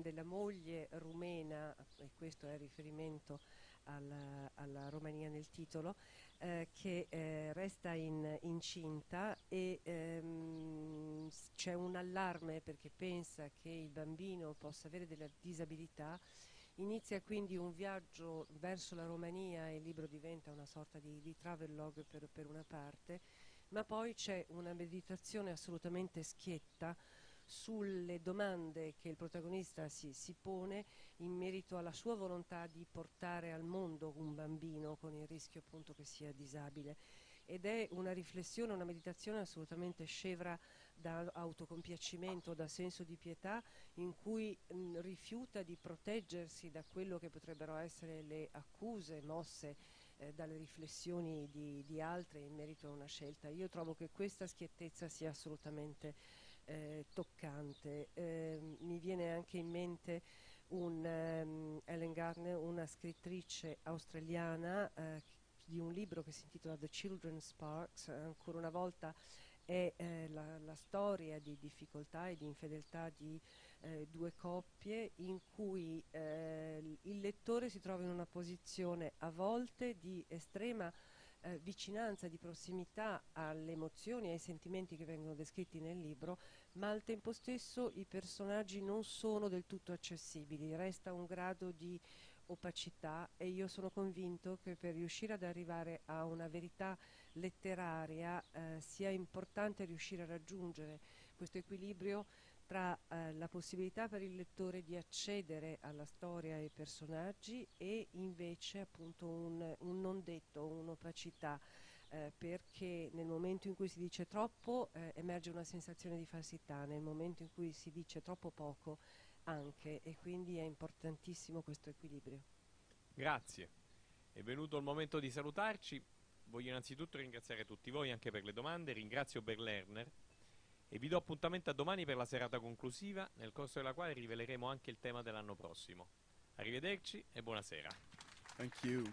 Speaker 3: della moglie rumena, e questo è riferimento alla Romania nel titolo, che resta incinta e c'è un allarme perché pensa che il bambino possa avere della disabilità. Inizia quindi un viaggio verso la Romania e il libro diventa una sorta di travelogue per una parte, ma poi c'è una meditazione assolutamente schietta sulle domande che il protagonista si pone in merito alla sua volontà di portare al mondo un bambino con il rischio appunto che sia disabile. Ed è una riflessione, una meditazione assolutamente scevra da autocompiacimento, da senso di pietà, in cui rifiuta di proteggersi da quello che potrebbero essere le accuse mosse dalle riflessioni di altre in merito a una scelta. Io trovo che questa schiettezza sia assolutamente toccante. Mi viene anche in mente Ellen Gardner, una scrittrice australiana di un libro che si intitola The Children's Sparks. Ancora una volta è la storia di difficoltà e di infedeltà di due coppie in cui il lettore si trova in una posizione a volte di estrema vicinanza, di prossimità alle emozioni e ai sentimenti che vengono descritti nel libro, ma al tempo stesso i personaggi non sono del tutto accessibili, resta un grado di opacità, e io sono convinto che per riuscire ad arrivare a una verità letteraria sia importante riuscire a raggiungere questo equilibrio tra la possibilità per il lettore di accedere alla storia e ai personaggi e invece appunto un non detto, un'opacità, perché nel momento in cui si dice troppo emerge una sensazione di falsità, nel momento in cui si dice troppo poco anche, e quindi è importantissimo questo equilibrio.
Speaker 1: Grazie. È venuto il momento di salutarci. Voglio innanzitutto ringraziare tutti voi anche per le domande, ringrazio Bert Lerner e vi do appuntamento a domani per la serata conclusiva, nel corso della quale riveleremo anche il tema dell'anno prossimo. Arrivederci e buonasera.
Speaker 2: Thank you.